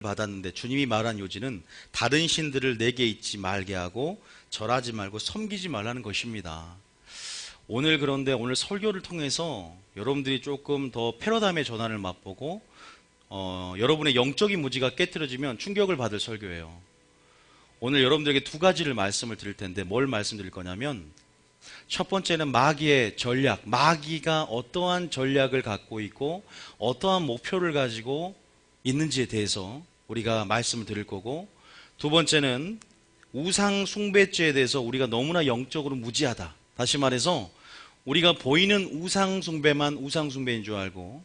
받았는데 주님이 말한 요지는 다른 신들을 내게 잊지 말게 하고 절하지 말고 섬기지 말라는 것입니다. 그런데 오늘 설교를 통해서 여러분들이 조금 더 패러다임의 전환을 맛보고 여러분의 영적인 무지가 깨트려지면 충격을 받을 설교예요. 오늘 여러분들에게 두 가지를 말씀을 드릴 텐데 뭘 말씀드릴 거냐면, 첫 번째는 마귀의 전략, 마귀가 어떠한 전략을 갖고 있고 어떠한 목표를 가지고 있는지에 대해서 우리가 말씀을 드릴 거고, 두 번째는 우상 숭배죄에 대해서 우리가 너무나 영적으로 무지하다. 다시 말해서 우리가 보이는 우상 숭배만 우상 숭배인 줄 알고,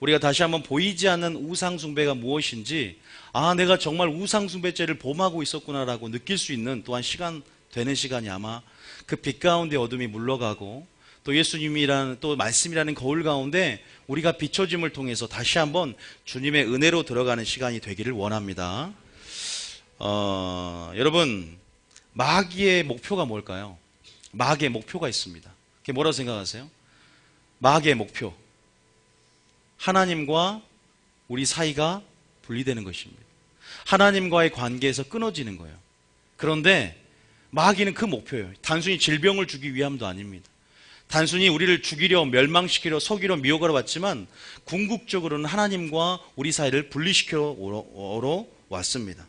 우리가 다시 한번 보이지 않는 우상 숭배가 무엇인지, 내가 정말 우상 숭배죄를 범하고 있었구나라고 느낄 수 있는 또한 되는 시간이 아마 그 빛 가운데 어둠이 물러가고, 또 예수님이라는 또 말씀이라는 거울 가운데 우리가 비춰짐을 통해서 다시 한번 주님의 은혜로 들어가는 시간이 되기를 원합니다. 여러분, 마귀의 목표가 뭘까요? 마귀의 목표가 있습니다. 그게 뭐라고 생각하세요? 마귀의 목표, 하나님과 우리 사이가 분리되는 것입니다. 하나님과의 관계에서 끊어지는 거예요. 그런데 마귀는 그 목표예요. 단순히 질병을 주기 위함도 아닙니다. 단순히 우리를 죽이려, 멸망시키려, 속이려, 미혹하러 왔지만 궁극적으로는 하나님과 우리 사이를 분리시키러 왔습니다.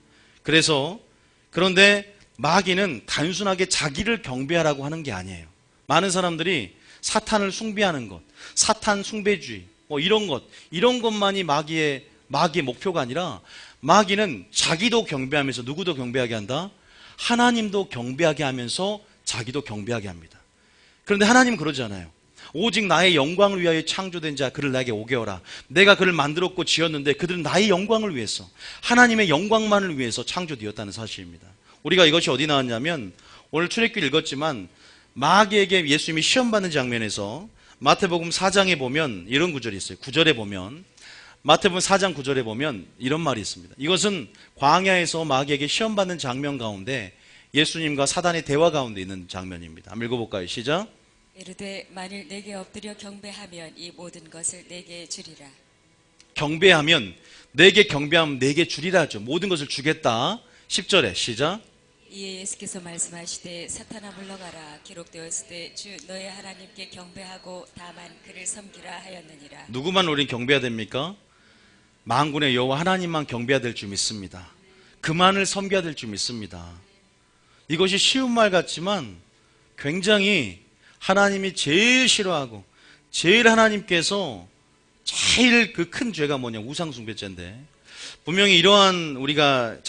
그런데 마귀는 단순하게 자기를 경배하라고 하는 게 아니에요. 많은 사람들이 사탄을 숭배하는 것, 사탄 숭배주의, 이런 것만이 마귀의 목표가 아니라, 마귀는 자기도 경배하면서 누구도 경배하게 한다? 하나님도 경배하게 하면서 자기도 경배하게 합니다. 그런데 하나님은 그러지 않아요. 오직 나의 영광을 위하여 창조된 자 그를 나에게 오게 하라. 내가 그를 만들었고 지었는데 그들은 나의 영광을 위해서, 하나님의 영광만을 위해서 창조되었다는 사실입니다. 우리가 이것이 어디 나왔냐면, 오늘 출애굽기 읽었지만 마귀에게 예수님이 시험받는 장면에서 마태복음 4장에 보면 이런 구절이 있어요. 9절에 보면, 마태복음 4장 9절에 보면 이런 말이 있습니다. 이것은 광야에서 마귀에게 시험받는 장면 가운데 예수님과 사단의 대화 가운데 있는 장면입니다. 한번 읽어볼까요? 시작. 이르되 만일 내게 엎드려 경배하면 이 모든 것을 내게 주리라. 경배하면, 내게 경배하면 내게 주리라 하죠. 모든 것을 주겠다. 10절에 시작. 이에 예수께서 말씀하시되 사탄아 물러가라. 기록되었을 때 주 너의 하나님께 경배하고 다만 그를 섬기라 하였느니라. 누구만 우린 경배해야 됩니까? 만군의 여호와 하나님만 경배해야 될 줄 믿습니다. 그만을 섬겨야 될 줄 믿습니다. 이것이 쉬운 말 같지만 굉장히 하나님이 제일 싫어하고 제일 하나님께서 제일 그 큰 죄가 뭐냐, 우상숭배죄인데, 분명히 이러한 우리가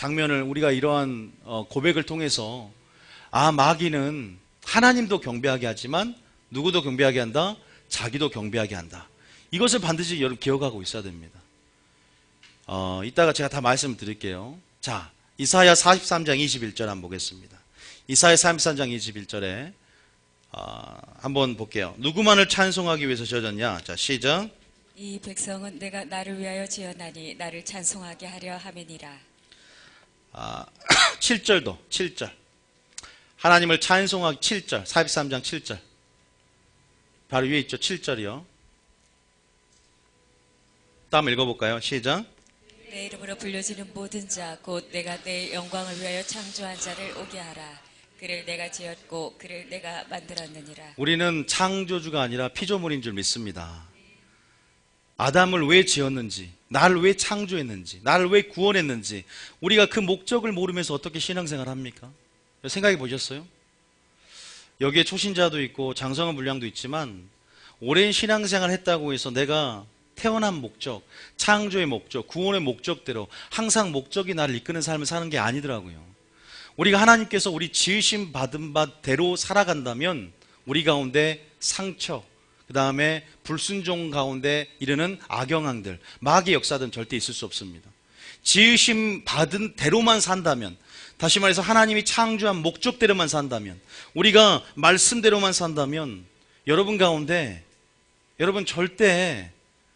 이러한 고백을 통해서 마귀는 하나님도 경배하게 하지만 누구도 경배하게 한다? 자기도 경배하게 한다. 이것을 반드시 여러분 기억하고 있어야 됩니다. 이따가 제가 다 말씀을 드릴게요. 자, 이사야 43장 21절 한번 보겠습니다. 이사야 33장 21절에 한번 볼게요. 누구만을 찬송하기 위해서 지어졌냐? 자, 시작. 이 백성은 내가 나를 위하여 지었나니 나를 찬송하게 하려 함이니라. 7절도 7절. 하나님을 찬송하기 7절. 43장 7절. 바로 위에 있죠. 7절이요. 다음 읽어볼까요? 시작. 내 이름으로 불려지는 모든 자 곧 내가 내 영광을 위하여 창조한 자를 오게 하라. 그를 내가 지었고 그를 내가 만들었느니라. 우리는 창조주가 아니라 피조물인 줄 믿습니다. 아담을 왜 지었는지, 나를 왜 창조했는지, 나를 왜 구원했는지, 우리가 그 목적을 모르면서 어떻게 신앙생활을 합니까? 생각해 보셨어요? 여기에 초신자도 있고 장성한 분량도 있지만, 오랜 신앙생활을 했다고 해서 내가 태어난 목적, 창조의 목적, 구원의 목적대로 항상 목적이 나를 이끄는 삶을 사는 게 아니더라고요. 우리가 하나님께서 우리 지으심 받은 바대로 살아간다면 우리 가운데 상처, 그 다음에 불순종 가운데 이르는 악영향들, 마귀의 역사들은 절대 있을 수 없습니다. 지으심 받은 대로만 산다면, 다시 말해서 하나님이 창조한 목적대로만 산다면, 우리가 말씀대로만 산다면 여러분 가운데, 여러분 절대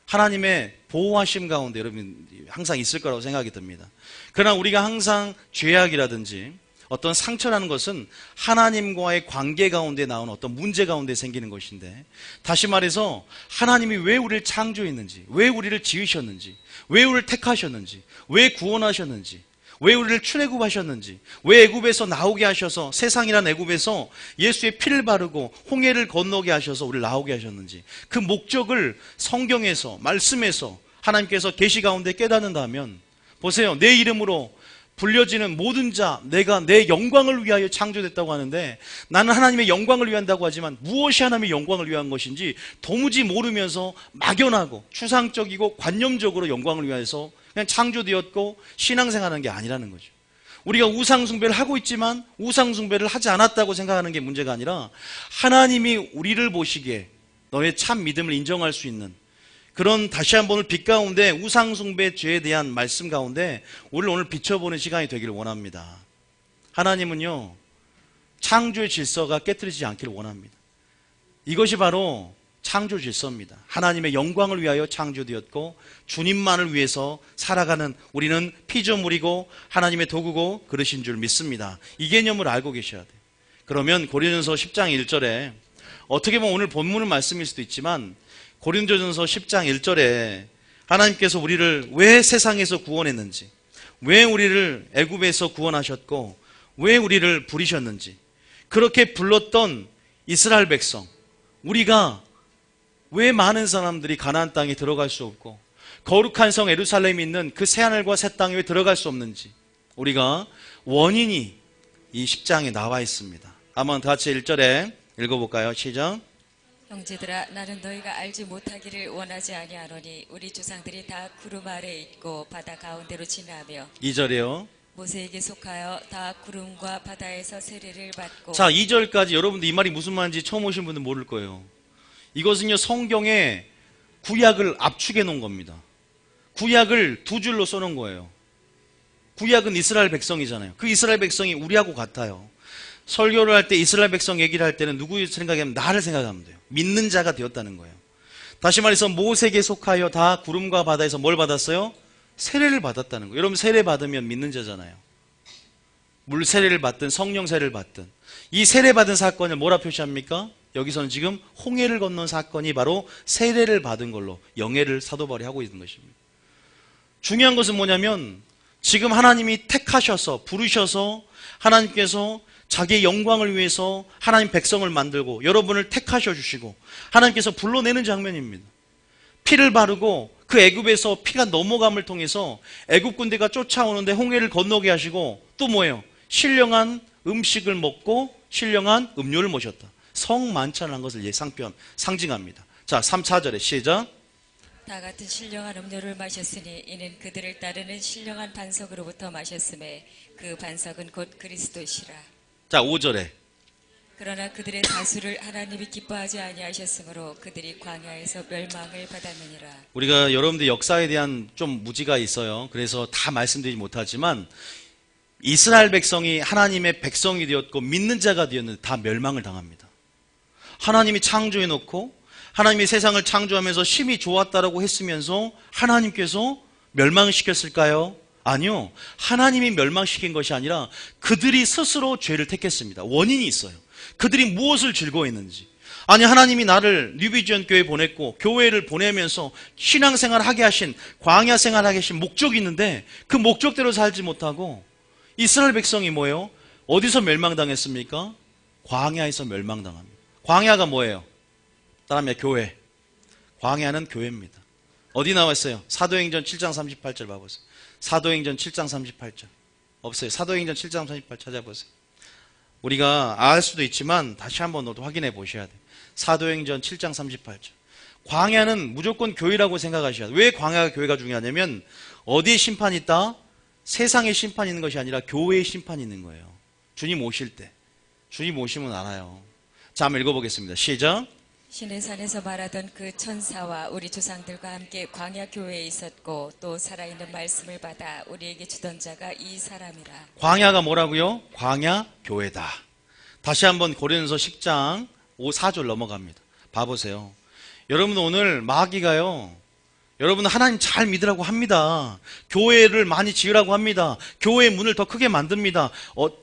하나님의 보호하심 가운데 여러분 항상 있을 거라고 생각이 듭니다. 그러나 우리가 항상 죄악이라든지 어떤 상처라는 것은 하나님과의 관계 가운데 나오는 어떤 문제 가운데 생기는 것인데, 다시 말해서 하나님이 왜 우리를 창조했는지, 왜 우리를 지으셨는지, 왜 우리를 택하셨는지, 왜 구원하셨는지, 왜 우리를 출애굽하셨는지, 왜 애굽에서 나오게 하셔서 세상이란 애굽에서 예수의 피를 바르고 홍해를 건너게 하셔서 우리를 나오게 하셨는지, 그 목적을 성경에서, 말씀에서 하나님께서 계시 가운데 깨닫는다면, 보세요, 내 이름으로 불려지는 모든 자, 내가 내 영광을 위하여 창조됐다고 하는데, 나는 하나님의 영광을 위한다고 하지만 무엇이 하나님의 영광을 위한 것인지 도무지 모르면서 막연하고 추상적이고 관념적으로 영광을 위해서 그냥 창조되었고 신앙생활하는 게 아니라는 거죠. 우리가 우상숭배를 하고 있지만 우상숭배를 하지 않았다고 생각하는 게 문제가 아니라, 하나님이 우리를 보시기에 너의 참 믿음을 인정할 수 있는 그런 다시 한번 빛 가운데 우상숭배 죄에 대한 말씀 가운데 우리를 오늘 비춰보는 시간이 되기를 원합니다. 하나님은요, 창조의 질서가 깨트리지 않기를 원합니다. 이것이 바로 창조 질서입니다. 하나님의 영광을 위하여 창조되었고 주님만을 위해서 살아가는 우리는 피조물이고 하나님의 도구고 그러신 줄 믿습니다. 이 개념을 알고 계셔야 돼요. 그러면 고린도전서 10장 1절에, 어떻게 보면 오늘 본문의 말씀일 수도 있지만 고린도전서 10장 1절에 하나님께서 우리를 왜 세상에서 구원했는지, 왜 우리를 애굽에서 구원하셨고 왜 우리를 부르셨는지, 그렇게 불렀던 이스라엘 백성, 우리가 왜 많은 사람들이 가나안 땅에 들어갈 수 없고 거룩한 성 예루살렘이 있는 그 새하늘과 새 땅에 왜 들어갈 수 없는지, 우리가 원인이 이 10장에 나와 있습니다. 한번 같이 1절에 읽어볼까요? 시작. 형제들아, 나는 너희가 알지 못하기를 원하지 아니하노니 우리 조상들이 다 구름 아래 있고 바다 가운데로 지나며, 2절이요. 모세에게 속하여 다 구름과 바다에서 세례를 받고. 자, 2절까지 여러분들 이 말이 무슨 말인지 처음 오신 분들 모를 거예요. 이것은요, 성경에 구약을 압축해 놓은 겁니다. 구약을 두 줄로 써놓은 거예요. 구약은 이스라엘 백성이잖아요. 그 이스라엘 백성이 우리하고 같아요. 설교를 할 때 이스라엘 백성 얘기를 할 때는 누구 생각하면 나를 생각하면 돼요. 믿는 자가 되었다는 거예요. 다시 말해서 모세에게 속하여 다 구름과 바다에서 뭘 받았어요? 세례를 받았다는 거예요. 여러분, 세례 받으면 믿는 자잖아요. 물 세례를 받든 성령 세례를 받든 이 세례 받은 사건을 뭐라 표시합니까? 여기서는 지금 홍해를 건넌 사건이 바로 세례를 받은 걸로 영예를 사도 바울이 하고 있는 것입니다. 중요한 것은 뭐냐면, 지금 하나님이 택하셔서 부르셔서 하나님께서 자기의 영광을 위해서 하나님 백성을 만들고 여러분을 택하셔 주시고 하나님께서 불러내는 장면입니다. 피를 바르고 그 애굽에서 피가 넘어감을 통해서 애굽 군대가 쫓아오는데 홍해를 건너게 하시고, 또 뭐예요? 신령한 음식을 먹고 신령한 음료를 모셨다. 성만찬을 한 것을 상징합니다. 자, 3, 4절에 시작. 다 같은 신령한 음료를 마셨으니 이는 그들을 따르는 신령한 반석으로부터 마셨음에 그 반석은 곧 그리스도시라. 자, 5절에 그러나 그들의 다수를 하나님이 기뻐하지 아니하셨으므로 그들이 광야에서 멸망을 받았느니라. 우리가 여러분들 역사에 대한 좀 무지가 있어요. 그래서 다 말씀드리지 못하지만 이스라엘 백성이 하나님의 백성이 되었고 믿는 자가 되었는데 다 멸망을 당합니다. 하나님이 창조해 놓고 하나님이 세상을 창조하면서 심히 좋았다라고 했으면서 하나님께서 멸망시켰을까요? 아니요. 하나님이 멸망시킨 것이 아니라 그들이 스스로 죄를 택했습니다. 원인이 있어요. 그들이 무엇을 즐거워했는지. 아니, 하나님이 나를 뉴비전 교회에 보냈고 교회를 보내면서 신앙생활을 하게 하신, 광야 생활을 하게 하신 목적이 있는데 그 목적대로 살지 못하고, 이스라엘 백성이 뭐예요? 어디서 멸망당했습니까? 광야에서 멸망당합니다. 광야가 뭐예요? 따라하면 교회. 광야는 교회입니다. 어디 나와 있어요? 사도행전 7장 38절 봐보세요. 사도행전 7장 38절. 없어요. 사도행전 7장 38 찾아보세요. 우리가 알 수도 있지만 다시 한번 또 확인해 보셔야 돼요. 사도행전 7장 38절. 광야는 무조건 교회라고 생각하셔야 돼요. 왜 광야가 교회가 중요하냐면, 어디에 심판이 있다? 세상에 심판이 있는 것이 아니라 교회에 심판이 있는 거예요. 주님 오실 때. 주님 오시면 알아요. 자, 한번 읽어보겠습니다. 시작. 신의 산에서 말하던 그 천사와 우리 조상들과 함께 광야 교회에 있었고 또 살아있는 말씀을 받아 우리에게 주던 자가 이 사람이라. 광야가 뭐라고요? 광야 교회다. 다시 한번 고린도서 10장 4절 넘어갑니다. 봐보세요. 여러분, 오늘 마귀가요, 여러분 하나님 잘 믿으라고 합니다. 교회를 많이 지으라고 합니다. 교회의 문을 더 크게 만듭니다.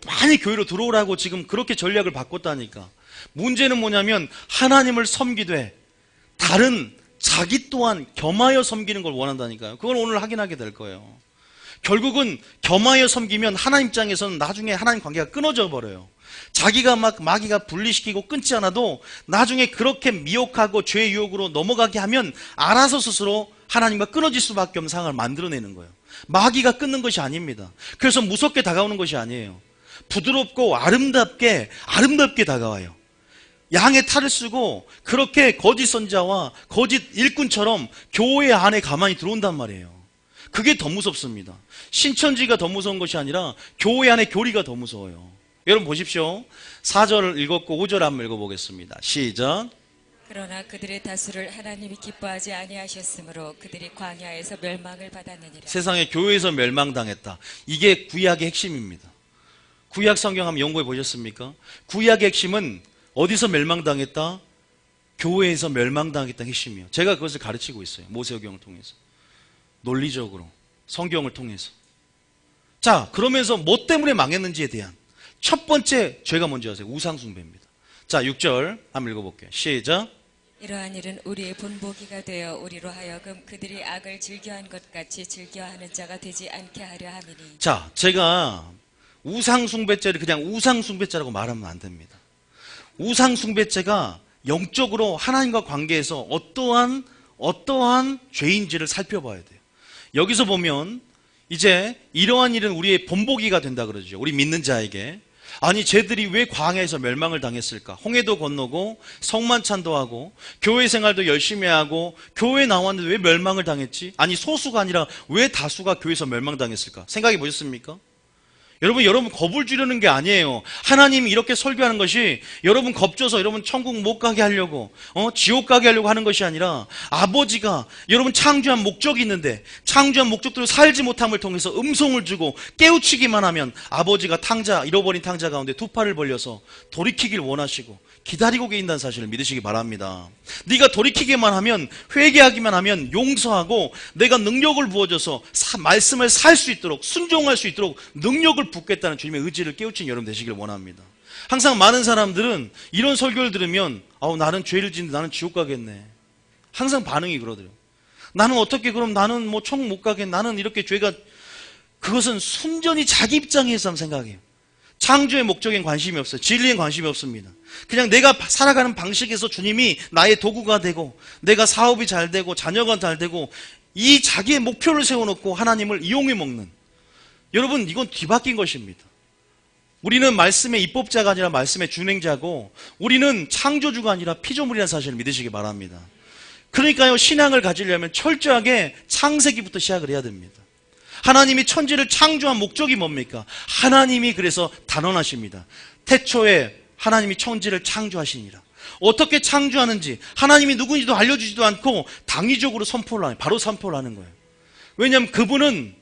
많이 교회로 들어오라고 지금 그렇게 전략을 바꿨다니까. 문제는 뭐냐면 하나님을 섬기되 다른 자기 또한 겸하여 섬기는 걸 원한다니까요. 그걸 오늘 확인하게 될 거예요. 결국은 겸하여 섬기면 하나님 입장에서는 나중에 하나님 관계가 끊어져 버려요. 자기가 막 마귀가 분리시키고 끊지 않아도 나중에 그렇게 미혹하고 죄의 유혹으로 넘어가게 하면 알아서 스스로 하나님과 끊어질 수밖에 없는 상황을 만들어내는 거예요. 마귀가 끊는 것이 아닙니다. 그래서 무섭게 다가오는 것이 아니에요. 부드럽고 아름답게 다가와요. 양의 탈을 쓰고 그렇게 거짓 선자와 거짓 일꾼처럼 교회 안에 가만히 들어온단 말이에요. 그게 더 무섭습니다. 신천지가 더 무서운 것이 아니라 교회 안에 교리가 더 무서워요. 여러분 보십시오. 4절을 읽었고 5절 한번 읽어보겠습니다. 시작. 그러나 그들의 다수를 하나님이 기뻐하지 아니하셨으므로 그들이 광야에서 멸망을 받았느니라. 세상에 교회에서 멸망당했다. 이게 구약의 핵심입니다. 구약 성경 한번 연구해 보셨습니까? 구약의 핵심은 어디서 멸망당했다? 교회에서 멸망당했다는 핵심이에요. 제가 그것을 가르치고 있어요. 모세오경을 통해서. 논리적으로. 성경을 통해서. 자, 그러면서 뭐 때문에 망했는지에 대한 첫 번째 죄가 뭔지 아세요? 우상숭배입니다. 자, 6절 한번 읽어볼게요. 시작. 이러한 일은 우리의 본보기가 되어 우리로 하여금 그들이 악을 즐겨한 것 같이 즐겨하는 자가 되지 않게 하려 함이니. 자, 제가 우상숭배죄를 그냥 우상숭배죄라고 말하면 안 됩니다. 우상숭배죄가 영적으로 하나님과 관계에서 어떠한 죄인지를 살펴봐야 돼요. 여기서 보면 이제 이러한 일은 우리의 본보기가 된다 그러죠. 우리 믿는 자에게. 아니 쟤들이 왜 광야에서 멸망을 당했을까? 홍해도 건너고 성만찬도 하고 교회 생활도 열심히 하고 교회 나왔는데 왜 멸망을 당했지? 아니 소수가 아니라 왜 다수가 교회에서 멸망당했을까? 생각해 보셨습니까? 여러분 겁을 주려는 게 아니에요. 하나님이 이렇게 설교하는 것이 여러분 겁줘서 여러분 천국 못 가게 하려고 지옥 가게 하려고 하는 것이 아니라 아버지가 여러분 창조한 목적이 있는데 창조한 목적대로 살지 못함을 통해서 음성을 주고 깨우치기만 하면 아버지가 잃어버린 탕자 가운데 두 팔을 벌려서 돌이키길 원하시고 기다리고 계신다는 사실을 믿으시기 바랍니다. 네가 돌이키기만 하면 회개하기만 하면 용서하고 내가 능력을 부어줘서 말씀을 살 수 있도록 순종할 수 있도록 능력을 붓겠다는 주님의 의지를 깨우친 여러분 되시길 원합니다. 항상 많은 사람들은 이런 설교를 들으면 나는 죄를 짓는데 나는 지옥 가겠네. 항상 반응이 그러더라고요. 나는 어떻게 그럼 나는 뭐 천국 못 가겠네. 나는 이렇게 죄가 그것은 순전히 자기 입장에서 생각해요. 창조의 목적엔 관심이 없어요. 진리엔 관심이 없습니다. 그냥 내가 살아가는 방식에서 주님이 나의 도구가 되고 내가 사업이 잘 되고 자녀가 잘 되고 이 자기의 목표를 세워놓고 하나님을 이용해 먹는 여러분 이건 뒤바뀐 것입니다. 우리는 말씀의 입법자가 아니라 말씀의 준행자고 우리는 창조주가 아니라 피조물이라는 사실을 믿으시기 바랍니다. 그러니까요 신앙을 가지려면 철저하게 창세기부터 시작을 해야 됩니다. 하나님이 천지를 창조한 목적이 뭡니까? 하나님이 그래서 단언하십니다. 태초에 하나님이 천지를 창조하시니라. 어떻게 창조하는지 하나님이 누구인지도 알려주지도 않고 당위적으로 선포를 하는 바로 선포를 하는 거예요. 왜냐하면 그분은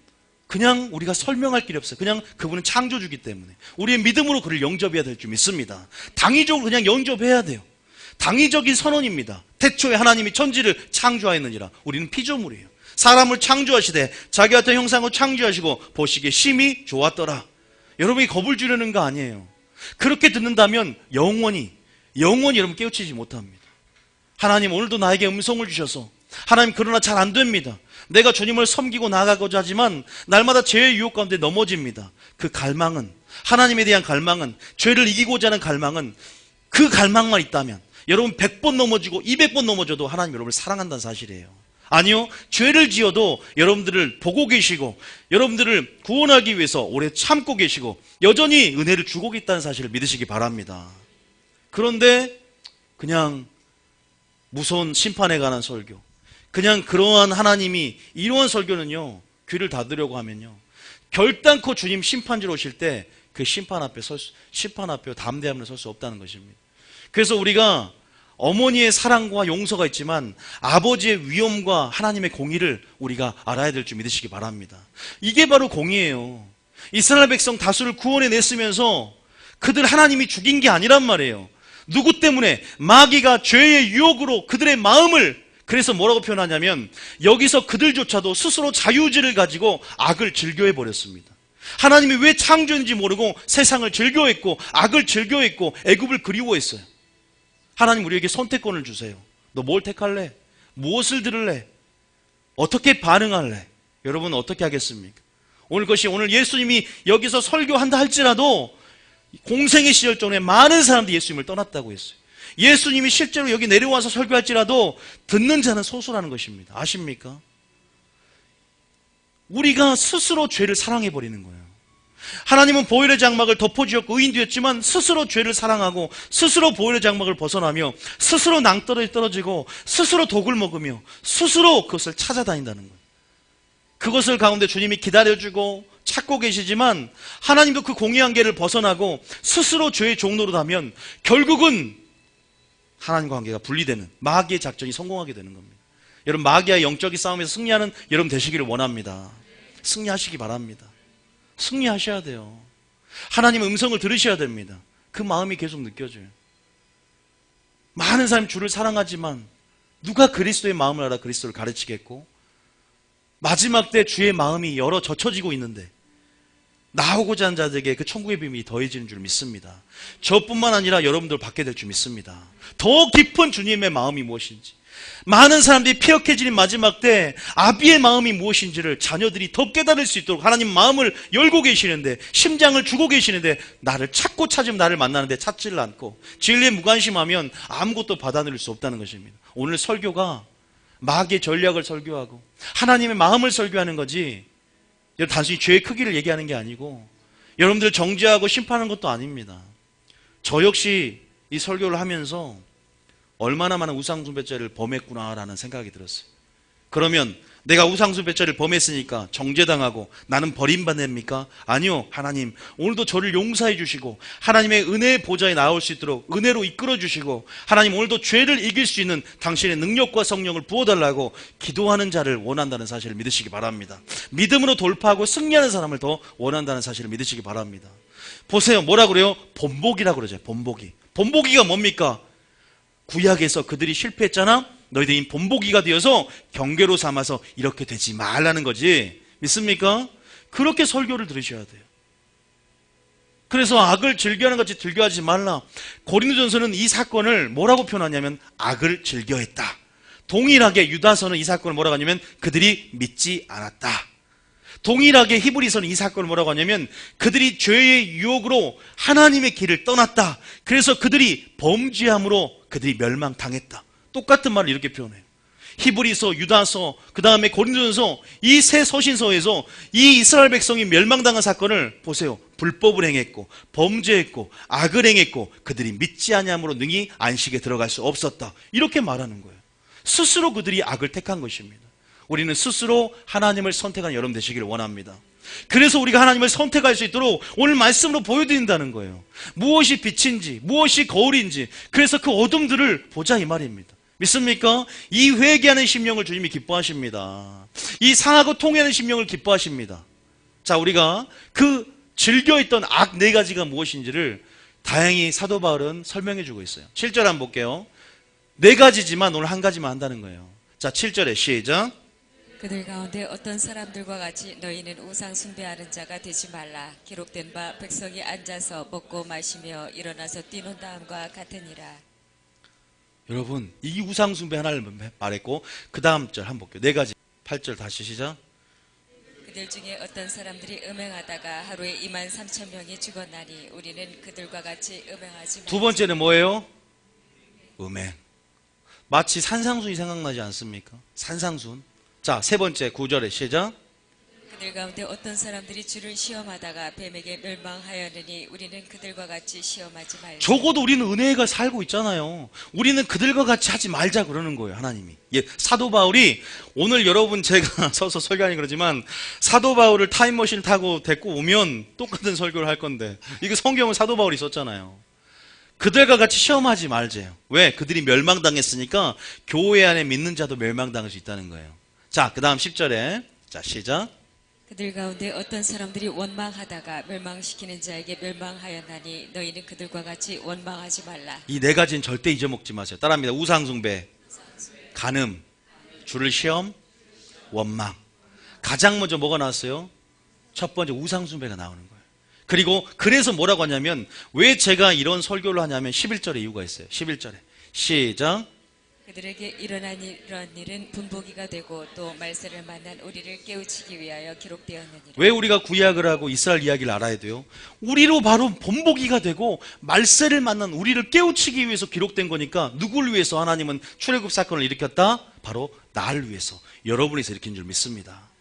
그냥 우리가 설명할 길이 없어요. 그냥 그분은 창조주기 때문에 우리의 믿음으로 그를 영접해야 될 줄 믿습니다. 당위적으로 그냥 영접해야 돼요. 당위적인 선언입니다. 태초에 하나님이 천지를 창조하였느니라. 우리는 피조물이에요. 사람을 창조하시되 자기 같은 형상으로 창조하시고 보시기에 심히 좋았더라. 여러분이 겁을 주려는 거 아니에요. 그렇게 듣는다면 영원히 여러분 깨우치지 못합니다. 하나님 오늘도 나에게 음성을 주셔서 하나님 그러나 잘 안 됩니다. 내가 주님을 섬기고 나아가고자 하지만 날마다 죄의 유혹 가운데 넘어집니다. 그 갈망은 하나님에 대한 갈망은 죄를 이기고자 하는 갈망은 그 갈망만 있다면 여러분 100번 넘어지고 200번 넘어져도 하나님 여러분을 사랑한다는 사실이에요. 아니요, 죄를 지어도 여러분들을 보고 계시고 여러분들을 구원하기 위해서 오래 참고 계시고 여전히 은혜를 주고 있다는 사실을 믿으시기 바랍니다. 그런데 그냥 무서운 심판에 관한 설교, 그냥 그러한 하나님이 이러한 설교는요 귀를 닫으려고 하면요 결단코 주님 심판지로 오실 때 그 심판 앞에 담대함으로 설 수 없다는 것입니다. 그래서 우리가 어머니의 사랑과 용서가 있지만 아버지의 위엄과 하나님의 공의를 우리가 알아야 될 줄 믿으시기 바랍니다. 이게 바로 공의예요. 이스라엘 백성 다수를 구원해냈으면서 그들 하나님이 죽인 게 아니란 말이에요. 누구 때문에? 마귀가 죄의 유혹으로 그들의 마음을 그래서 뭐라고 표현하냐면 여기서 그들조차도 스스로 자유의지를 가지고 악을 즐겨해 버렸습니다. 하나님이 왜 창조인지 모르고 세상을 즐겨했고 악을 즐겨했고 애굽을 그리워했어요. 하나님 우리에게 선택권을 주세요. 너 뭘 택할래? 무엇을 들을래? 어떻게 반응할래? 여러분 어떻게 하겠습니까? 오늘 예수님이 여기서 설교한다 할지라도 공생의 시절 전에 많은 사람들이 예수님을 떠났다고 했어요. 예수님이 실제로 여기 내려와서 설교할지라도 듣는 자는 소수라는 것입니다. 아십니까? 우리가 스스로 죄를 사랑해버리는 거예요. 하나님은 보혈의 장막을 덮어주었고 의인 되었지만 스스로 죄를 사랑하고 스스로 보혈의 장막을 벗어나며 스스로 낭떠러지 떨어지고 스스로 독을 먹으며 스스로 그것을 찾아다닌다는 거예요. 그것을 가운데 주님이 기다려주고 찾고 계시지만 하나님도 그 공의관계를 벗어나고 스스로 죄의 종로로 가면 결국은 하나님과 관계가 분리되는 마귀의 작전이 성공하게 되는 겁니다. 여러분 마귀와 영적인 싸움에서 승리하는 여러분 되시기를 원합니다. 승리하시기 바랍니다. 승리하셔야 돼요. 하나님의 음성을 들으셔야 됩니다. 그 마음이 계속 느껴져요. 많은 사람이 주를 사랑하지만 누가 그리스도의 마음을 알아 그리스도를 가르치겠고 마지막 때 주의 마음이 열어 젖혀지고 있는데 나오고자 하는 자들에게 그 천국의 비밀이 더해지는 줄 믿습니다. 저뿐만 아니라 여러분들 받게 될 줄 믿습니다. 더 깊은 주님의 마음이 무엇인지, 많은 사람들이 폐역해지는 마지막 때 아비의 마음이 무엇인지를 자녀들이 더 깨달을 수 있도록 하나님 마음을 열고 계시는데, 심장을 주고 계시는데 나를 찾고 찾으면 나를 만나는데 찾지를 않고 진리에 무관심하면 아무것도 받아들일 수 없다는 것입니다. 오늘 설교가 마귀의 전략을 설교하고 하나님의 마음을 설교하는 거지 단순히 죄의 크기를 얘기하는 게 아니고 여러분들 정죄하고 심판하는 것도 아닙니다. 저 역시 이 설교를 하면서 얼마나 많은 우상숭배죄를 범했구나라는 생각이 들었어요. 그러면 내가 우상숭배죄를 범했으니까 정죄당하고 나는 버림받습니까? 아니요. 하나님 오늘도 저를 용서해 주시고 하나님의 은혜의 보좌에 나올 수 있도록 은혜로 이끌어 주시고 하나님 오늘도 죄를 이길 수 있는 당신의 능력과 성령을 부어달라고 기도하는 자를 원한다는 사실을 믿으시기 바랍니다. 믿음으로 돌파하고 승리하는 사람을 더 원한다는 사실을 믿으시기 바랍니다. 보세요. 뭐라 그래요? 본보기라고 그러죠. 본보기. 본보기가 뭡니까? 구약에서 그들이 실패했잖아. 너희들이 본보기가 되어서 경계로 삼아서 이렇게 되지 말라는 거지. 믿습니까? 그렇게 설교를 들으셔야 돼요. 그래서 악을 즐겨하는 것 같이 즐겨하지 말라. 고린도전서는 이 사건을 뭐라고 표현하냐면 악을 즐겨했다. 동일하게 유다서는 이 사건을 뭐라고 하냐면 그들이 믿지 않았다. 동일하게 히브리서는 이 사건을 뭐라고 하냐면 그들이 죄의 유혹으로 하나님의 길을 떠났다. 그래서 그들이 범죄함으로 그들이 멸망당했다. 똑같은 말을 이렇게 표현해요. 히브리서, 유다서, 그 다음에 고린도전서 이 세 서신서에서 이 이스라엘 백성이 멸망당한 사건을 보세요. 불법을 행했고 범죄했고 악을 행했고 그들이 믿지 아니함으로 능히 안식에 들어갈 수 없었다. 이렇게 말하는 거예요. 스스로 그들이 악을 택한 것입니다. 우리는 스스로 하나님을 선택한 여러분 되시기를 원합니다. 그래서 우리가 하나님을 선택할 수 있도록 오늘 말씀으로 보여드린다는 거예요. 무엇이 빛인지 무엇이 거울인지, 그래서 그 어둠들을 보자 이 말입니다. 믿습니까? 이 회개하는 심령을 주님이 기뻐하십니다. 이 상하고 통회하는 심령을 기뻐하십니다. 자, 우리가 그 즐겨있던 악 네 가지가 무엇인지를 다행히 사도 바울은 설명해 주고 있어요. 7절 한번 볼게요. 네 가지지만 오늘 한 가지만 한다는 거예요. 자, 7절에 시작. 그들 가운데 어떤 사람들과 같이 너희는 우상 숭배하는 자가 되지 말라. 기록된 바 백성이 앉아서 먹고 마시며 일어나서 뛰는 다음과 같으니라. 여러분, 이 우상 숭배 하나를 말했고 그 다음 절 한번 볼게요. 네 가지. 8절 다시 시작. 그들 중에 어떤 사람들이 음행하다가 하루에 23,000명이 죽었나니 우리는 그들과 같이 음행하지 말자. 두 번째는 뭐예요? 음행. 마치 산상순이 생각나지 않습니까? 산상순. 자, 세 번째 9절에 시작. 그들 가운데 어떤 사람들이 주를 시험하다가 뱀에게 멸망하였느니 우리는 그들과 같이 시험하지 말자. 적어도 우리는 은혜가 살고 있잖아요. 우리는 그들과 같이 하지 말자 그러는 거예요, 하나님이. 예, 사도 바울이 오늘 여러분 제가 서서 설교하니 그러지만 사도 바울을 타임머신 타고 데리고 오면 똑같은 설교를 할 건데 이거 성경은 사도 바울이 썼잖아요. 그들과 같이 시험하지 말재요. 왜? 그들이 멸망당했으니까 교회 안에 믿는 자도 멸망당할 수 있다는 거예요. 자, 그 다음 10절에 자, 시작. 그들 가운데 어떤 사람들이 원망하다가 멸망시키는 자에게 멸망하였나니 너희는 그들과 같이 원망하지 말라. 이 네 가지는 절대 잊어먹지 마세요. 따라합니다. 우상숭배, 간음, 주를 시험, 원망. 가장 먼저 뭐가 나왔어요? 첫 번째 우상숭배가 나오는 거예요. 그리고 그래서 뭐라고 하냐면 왜 제가 이런 설교를 하냐면 11절에 이유가 있어요. 11절에 시작. 그들에게 일어난 이런 일은 분보기가 되고 또 말세를 만난 우리를 깨우치기 위하여 기록되었느니라. 왜 우리가 구약을 하고 이스라엘 이야기를 알아야 돼요? 우리로 바로 본보기가 되고 말세를 만난 우리를 깨우치기 위해서 기록된 거니까 누구를 위해서 하나님은 출애굽 사건을 일으켰다? 바로 나를 위해서, 여러분에서 일으킨 줄 믿습니다.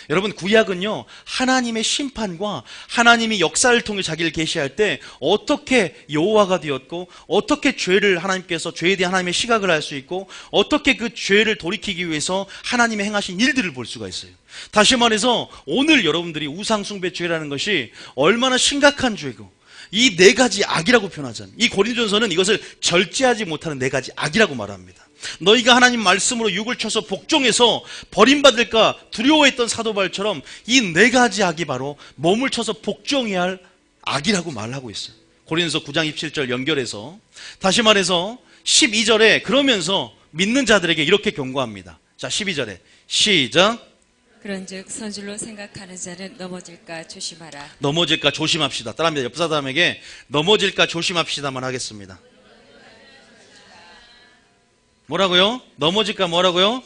여러분, 구약은요 하나님의 심판과 하나님이 역사를 통해 자기를 계시할 때 어떻게 여호와가 되었고 어떻게 죄를 하나님께서 죄에 대한 하나님의 시각을 알 수 있고 어떻게 그 죄를 돌이키기 위해서 하나님의 행하신 일들을 볼 수가 있어요. 다시 말해서 오늘 여러분들이 우상숭배 죄라는 것이 얼마나 심각한 죄고 이 네 가지 악이라고 표현하잖아요. 이 고린도전서는 이것을 절제하지 못하는 네 가지 악이라고 말합니다. 너희가 하나님 말씀으로 육을 쳐서 복종해서 버림받을까 두려워했던 사도 바울처럼 이 네 가지 악이 바로 몸을 쳐서 복종해야 할 악이라고 말하고 있어요. 고린도서 9장 27절 연결해서 다시 말해서 12절에 그러면서 믿는 자들에게 이렇게 경고합니다. 자, 12절에 시작. 그런즉 선줄로 생각하는 자는 넘어질까 조심하라. 넘어질까 조심합시다. 따라합니다. 옆 사람에게 넘어질까 조심합시다만 하겠습니다. 뭐라고요? 넘어질까 뭐라고요?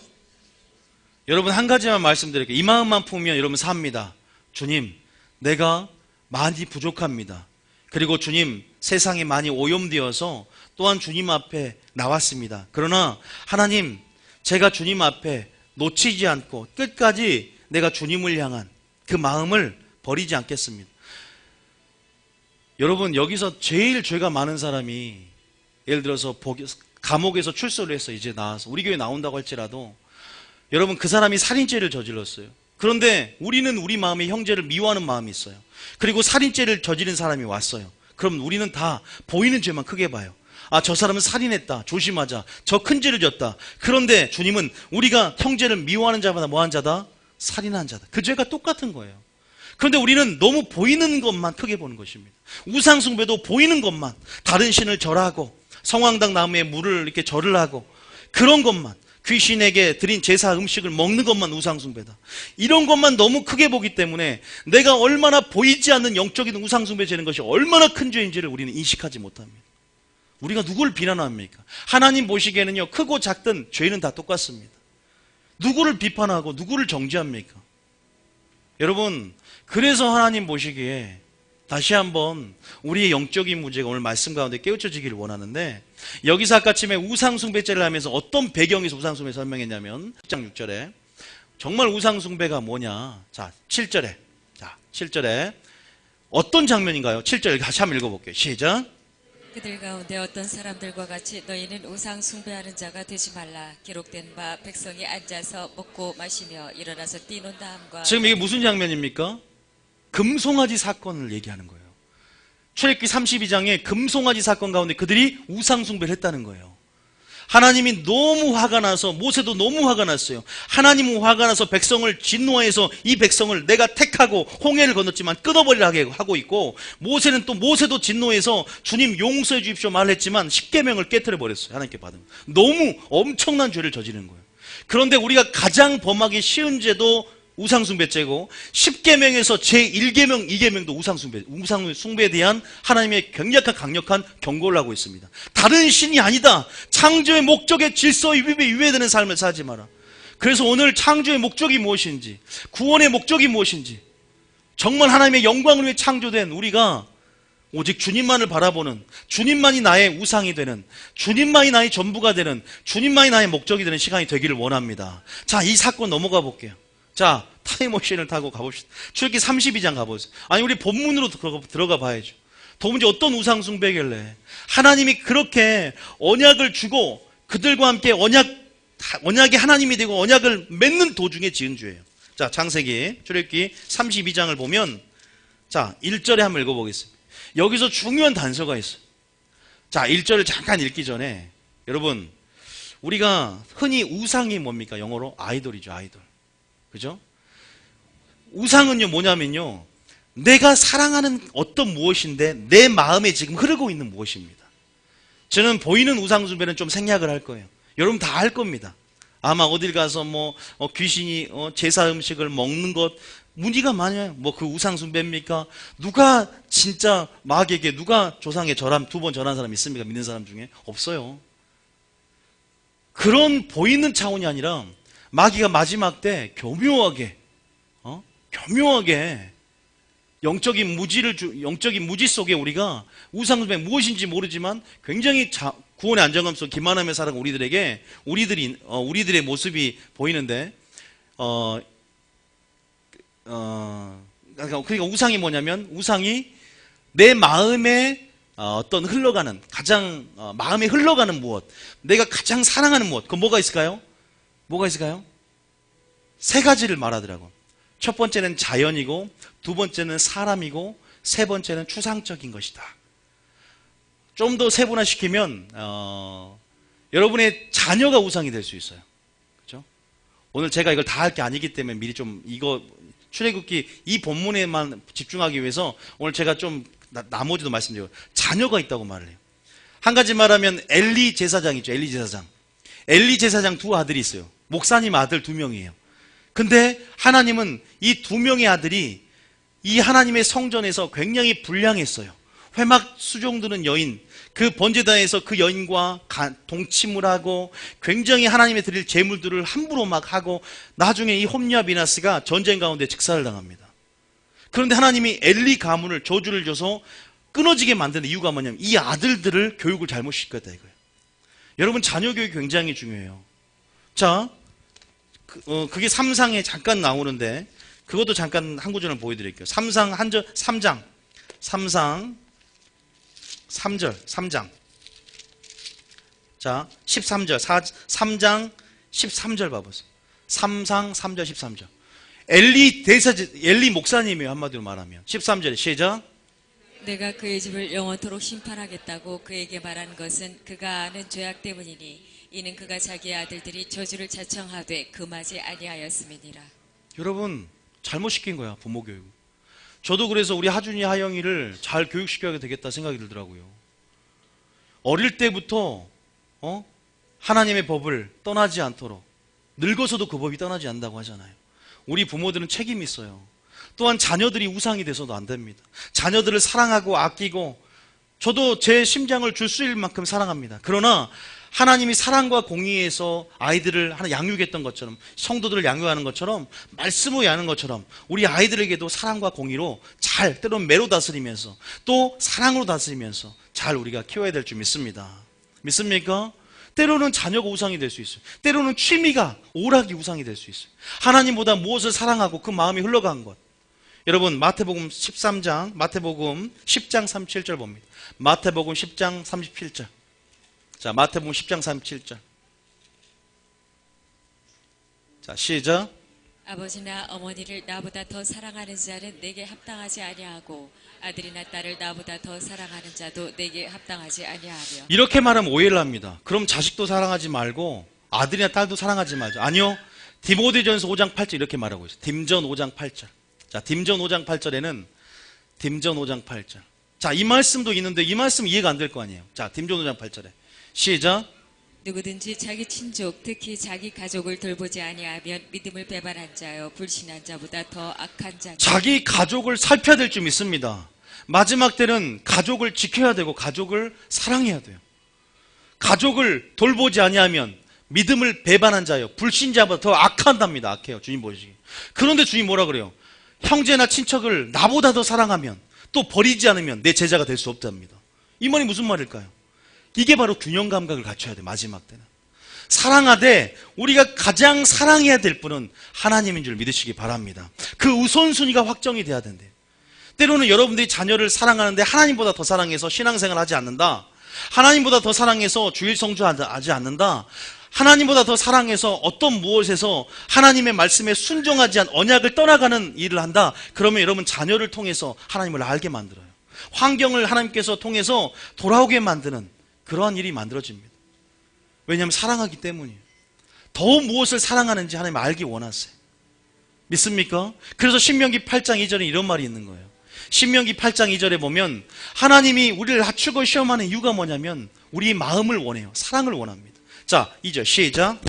여러분 한 가지만 말씀드릴게요. 이 마음만 품으면 여러분 삽니다. 주님, 내가 많이 부족합니다. 그리고 주님, 세상에 많이 오염되어서 또한 주님 앞에 나왔습니다. 그러나 하나님, 제가 주님 앞에 놓치지 않고 끝까지 내가 주님을 향한 그 마음을 버리지 않겠습니다. 여러분, 여기서 제일 죄가 많은 사람이 예를 들어서 감옥에서 출소를 해서 이제 나와서 우리 교회 나온다고 할지라도 여러분 그 사람이 살인죄를 저질렀어요. 그런데 우리는 우리 마음에 형제를 미워하는 마음이 있어요. 그리고 살인죄를 저지른 사람이 왔어요. 그럼 우리는 다 보이는 죄만 크게 봐요. 아, 저 사람은 살인했다. 조심하자. 저 큰 죄를 졌다. 그런데 주님은 우리가 형제를 미워하는 자마다 뭐한 자다? 살인한 자다. 그 죄가 똑같은 거예요. 그런데 우리는 너무 보이는 것만 크게 보는 것입니다. 우상숭배도 보이는 것만, 다른 신을 절하고 성황당 나무에 물을 이렇게 절을 하고 그런 것만, 귀신에게 드린 제사 음식을 먹는 것만 우상숭배다. 이런 것만 너무 크게 보기 때문에 내가 얼마나 보이지 않는 영적인 우상숭배 죄는 것이 얼마나 큰 죄인지를 우리는 인식하지 못합니다. 우리가 누구를 비난합니까? 하나님 보시기에는요, 크고 작든 죄는 다 똑같습니다. 누구를 비판하고 누구를 정죄합니까? 여러분, 그래서 하나님 보시기에 다시 한번 우리의 영적인 문제가 오늘 말씀 가운데 깨우쳐지기를 원하는데, 여기서 아까쯤에 우상숭배죄를 하면서 어떤 배경에서 우상숭배 설명했냐면 10장 6절에 정말 우상숭배가 뭐냐. 자, 7절에. 자, 7절에 어떤 장면인가요? 7절 다시 한번 읽어볼게요. 시작. 그들 가운데 어떤 사람들과 같이 너희는 우상 숭배하는 자가 되지 말라. 기록된 바 백성이 앉아서 먹고 마시며 일어나서 뛰는 다음과. 지금 이게 무슨 장면입니까? 금송아지 사건을 얘기하는 거예요. 출애굽기 32장에 금송아지 사건 가운데 그들이 우상 숭배를 했다는 거예요. 하나님이 너무 화가 나서, 모세도 너무 화가 났어요. 하나님은 화가 나서 백성을 진노해서 이 백성을 내가 택하고 홍해를 건넜지만 끊어버리라 하고 있고, 모세도 진노해서 주님 용서해 주십시오 말했지만 10계명을 깨트려 버렸어요. 하나님께 받은. 너무 엄청난 죄를 저지른 거예요. 그런데 우리가 가장 범하기 쉬운 죄도 우상숭배죄고 10계명에서 제1계명, 2계명도 우상숭배에 대한 하나님의 강력한 경고를 하고 있습니다. 다른 신이 아니다. 창조의 목적의 질서에 위배되는 삶을 살지 마라. 그래서 오늘 창조의 목적이 무엇인지, 구원의 목적이 무엇인지, 정말 하나님의 영광을 위해 창조된 우리가 오직 주님만을 바라보는, 주님만이 나의 우상이 되는, 주님만이 나의 전부가 되는, 주님만이 나의 목적이 되는 시간이 되기를 원합니다. 자, 이 사건 넘어가 볼게요. 자, 타임머신을 타고 가봅시다. 출애굽기 32장 가보세요. 아니, 우리 본문으로 들어가 봐야죠. 도무지 어떤 우상숭배길래 하나님이 그렇게 언약을 주고 그들과 함께 언약의 하나님이 되고 언약을 맺는 도중에 지은 죄예요. 자, 창세기 출애굽기 32장을 보면, 자, 1절에 한번 읽어보겠습니다. 여기서 중요한 단서가 있어요. 자, 1절을 잠깐 읽기 전에 여러분, 우리가 흔히 우상이 뭡니까? 영어로 아이돌이죠. 아이돌. 그죠? 우상은요 뭐냐면요, 내가 사랑하는 어떤 무엇인데 내 마음에 지금 흐르고 있는 무엇입니다. 저는 보이는 우상숭배는 좀 생략을 할 거예요. 여러분 다 알 겁니다. 아마 어딜 가서 귀신이 제사 음식을 먹는 것 문의가 많아요. 그 우상 숭배입니까? 누가 진짜 마귀에게 누가 조상에 절함 2번 절한 사람 있습니까? 믿는 사람 중에 없어요. 그런 보이는 차원이 아니라 마귀가 마지막 때 교묘하게 영적인 무지 속에 우리가 우상 숭배 무엇인지 모르지만 굉장히 구원의 안정감 속 기만하며 살아간 우리들에게 우리들의 모습이 보이는데 그러니까 우상이 뭐냐면 우상이 내 마음에 어떤 흘러가는 가장 마음에 흘러가는 무엇, 내가 가장 사랑하는 무엇, 그 뭐가 있을까요? 세 가지를 말하더라고. 첫 번째는 자연이고, 두 번째는 사람이고, 세 번째는 추상적인 것이다. 좀 더 세분화시키면 여러분의 자녀가 우상이 될 수 있어요. 그렇죠? 오늘 제가 이걸 다 할 게 아니기 때문에 미리 좀 이거 출애굽기 이 본문에만 집중하기 위해서 오늘 제가 좀 나머지도 말씀드려요. 자녀가 있다고 말을 해요. 한 가지 말하면 엘리 제사장 있죠. 엘리 제사장 2 아들이 있어요. 목사님 아들 2명이에요. 근데 하나님은 이 2명의 아들이 이 하나님의 성전에서 굉장히 불량했어요. 회막 수종드는 여인, 그 번제단에서 그 여인과 동침을 하고 굉장히 하나님의 드릴 제물들을 함부로 막 하고 나중에 이 홈리와 비나스가 전쟁 가운데 즉사를 당합니다. 그런데 하나님이 엘리 가문을 저주를 줘서 끊어지게 만드는 이유가 뭐냐면 이 아들들을 교육을 잘못 시켰다 이거예요. 여러분 자녀 교육이 굉장히 중요해요. 자, 그게 3상에 잠깐 나오는데 그것도 잠깐 한 구절을 보여드릴게요. 3장 3장. 자, 13절, 3장 13절 봐보세요. 3상 3절 13절. 엘리 목사님이에요. 한마디로 말하면. 13절에 시작. 내가 그의 집을 영원토록 심판하겠다고 그에게 말한 것은 그가 아는 죄악 때문이니 이는 그가 자기의 아들들이 저주를 자청하되 금하지 아니하였음이니라. 여러분 잘못 시킨 거야. 부모 교육. 저도 그래서 우리 하준이 하영이를 잘 교육시켜야 되겠다 생각이 들더라고요. 어릴 때부터 하나님의 법을 떠나지 않도록, 늙어서도 그 법이 떠나지 않는다고 하잖아요. 우리 부모들은 책임이 있어요. 또한 자녀들이 우상이 돼서도 안 됩니다. 자녀들을 사랑하고 아끼고, 저도 제 심장을 줄 수 있을 만큼 사랑합니다. 그러나 하나님이 사랑과 공의에서 아이들을 양육했던 것처럼, 성도들을 양육하는 것처럼, 말씀으로 양육하는 것처럼 우리 아이들에게도 사랑과 공의로 잘, 때로는 매로 다스리면서 또 사랑으로 다스리면서 잘 우리가 키워야 될 줄 믿습니다. 믿습니까? 때로는 자녀가 우상이 될 수 있어요. 때로는 취미가, 오락이 우상이 될 수 있어요. 하나님보다 무엇을 사랑하고 그 마음이 흘러간 것. 여러분 마태복음 10장 37절 봅니다. 마태복음 10장 37절. 자, 마태복음 10장 37절. 자, 시작. 아버지나 어머니를 나보다 더 사랑하는 자는 내게 합당하지 아니하고 아들이나 딸을 나보다 더 사랑하는 자도 내게 합당하지 아니하며. 이렇게 말하면 오해를 합니다. 그럼 자식도 사랑하지 말고 아들이나 딸도 사랑하지 말자. 아니요. 디모데전서 5장 8절 이렇게 말하고 있어요. 딤전 5장 8절. 자, 딤전 5장 8절에는 딤전 5장 8절. 자, 이 말씀도 있는데 이 말씀 이해가 안 될 거 아니에요. 자, 딤전 5장 8절에 시작. 누구든지 자기 친족 특히 자기 가족을 돌보지 아니하면 믿음을 배반한 자여 불신한 자보다 더 악한 자. 자기 가족을 살펴야 될 줄 믿습니다. 마지막 때는 가족을 지켜야 되고 가족을 사랑해야 돼요. 가족을 돌보지 아니하면 믿음을 배반한 자여 불신자보다 더 악한답니다. 악해요. 주님 보시기. 그런데 주님 뭐라 그래요? 형제나 친척을 나보다 더 사랑하면 또 버리지 않으면 내 제자가 될 수 없답니다. 이 말이 무슨 말일까요? 이게 바로 균형 감각을 갖춰야 돼. 마지막 때는 사랑하되 우리가 가장 사랑해야 될 분은 하나님인 줄 믿으시기 바랍니다. 그 우선순위가 확정이 돼야 된대요. 때로는 여러분들이 자녀를 사랑하는데 하나님보다 더 사랑해서 신앙생활 하지 않는다, 하나님보다 더 사랑해서 주일 성주하지 않는다, 하나님보다 더 사랑해서 어떤 무엇에서 하나님의 말씀에 순종하지 않은 언약을 떠나가는 일을 한다. 그러면 여러분 자녀를 통해서 하나님을 알게 만들어요. 환경을 하나님께서 통해서 돌아오게 만드는 그러한 일이 만들어집니다. 왜냐하면 사랑하기 때문이에요. 더 무엇을 사랑하는지 하나님 알기 원하세요. 믿습니까? 그래서 신명기 8장 2절에 이런 말이 있는 거예요. 신명기 8장 2절에 보면 하나님이 우리를 낮추고 시험하는 이유가 뭐냐면 우리 마음을 원해요. 사랑을 원합니다. 자, 2절 시작.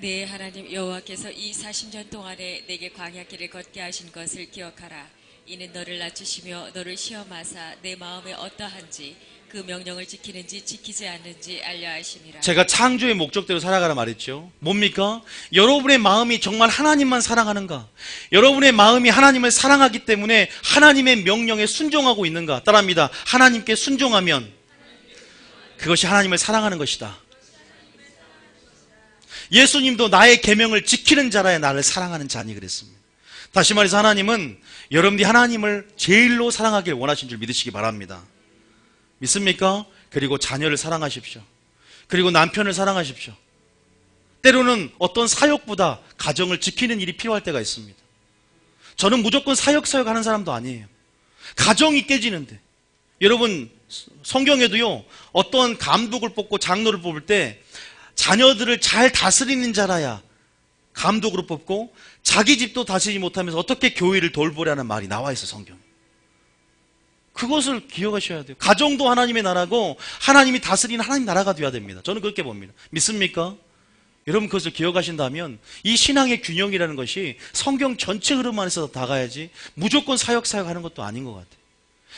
네 하나님 여호와께서 이 40년 동안에 내게 광야길을 걷게 하신 것을 기억하라. 이는 너를 낮추시며 너를 시험하사 내 마음에 어떠한지 그 명령을 지키는지 지키지 않는지 알려 하심이라. 제가 창조의 목적대로 살아가라 말했죠. 뭡니까? 여러분의 마음이 정말 하나님만 사랑하는가? 여러분의 마음이 하나님을 사랑하기 때문에 하나님의 명령에 순종하고 있는가? 따라합니다. 하나님께 순종하면 그것이 하나님을 사랑하는 것이다. 예수님도 나의 계명을 지키는 자라야 나를 사랑하는 자니 그랬습니다. 다시 말해서 하나님은 여러분들이 하나님을 제일로 사랑하길 원하신 줄 믿으시기 바랍니다. 믿습니까? 그리고 자녀를 사랑하십시오. 그리고 남편을 사랑하십시오. 때로는 어떤 사역보다 가정을 지키는 일이 필요할 때가 있습니다. 저는 무조건 사역 하는 사람도 아니에요. 가정이 깨지는데 여러분 성경에도요 어떤 감독을 뽑고 장로를 뽑을 때 자녀들을 잘 다스리는 자라야 감독으로 뽑고 자기 집도 다스리지 못하면서 어떻게 교회를 돌보려는 말이 나와 있어 성경에. 그것을 기억하셔야 돼요. 가정도 하나님의 나라고 하나님이 다스리는 하나님 나라가 되어야 됩니다. 저는 그렇게 봅니다. 믿습니까? 여러분 그것을 기억하신다면 이 신앙의 균형이라는 것이 성경 전체 흐름 안에서 나가야지 무조건 사역하는 것도 아닌 것 같아요.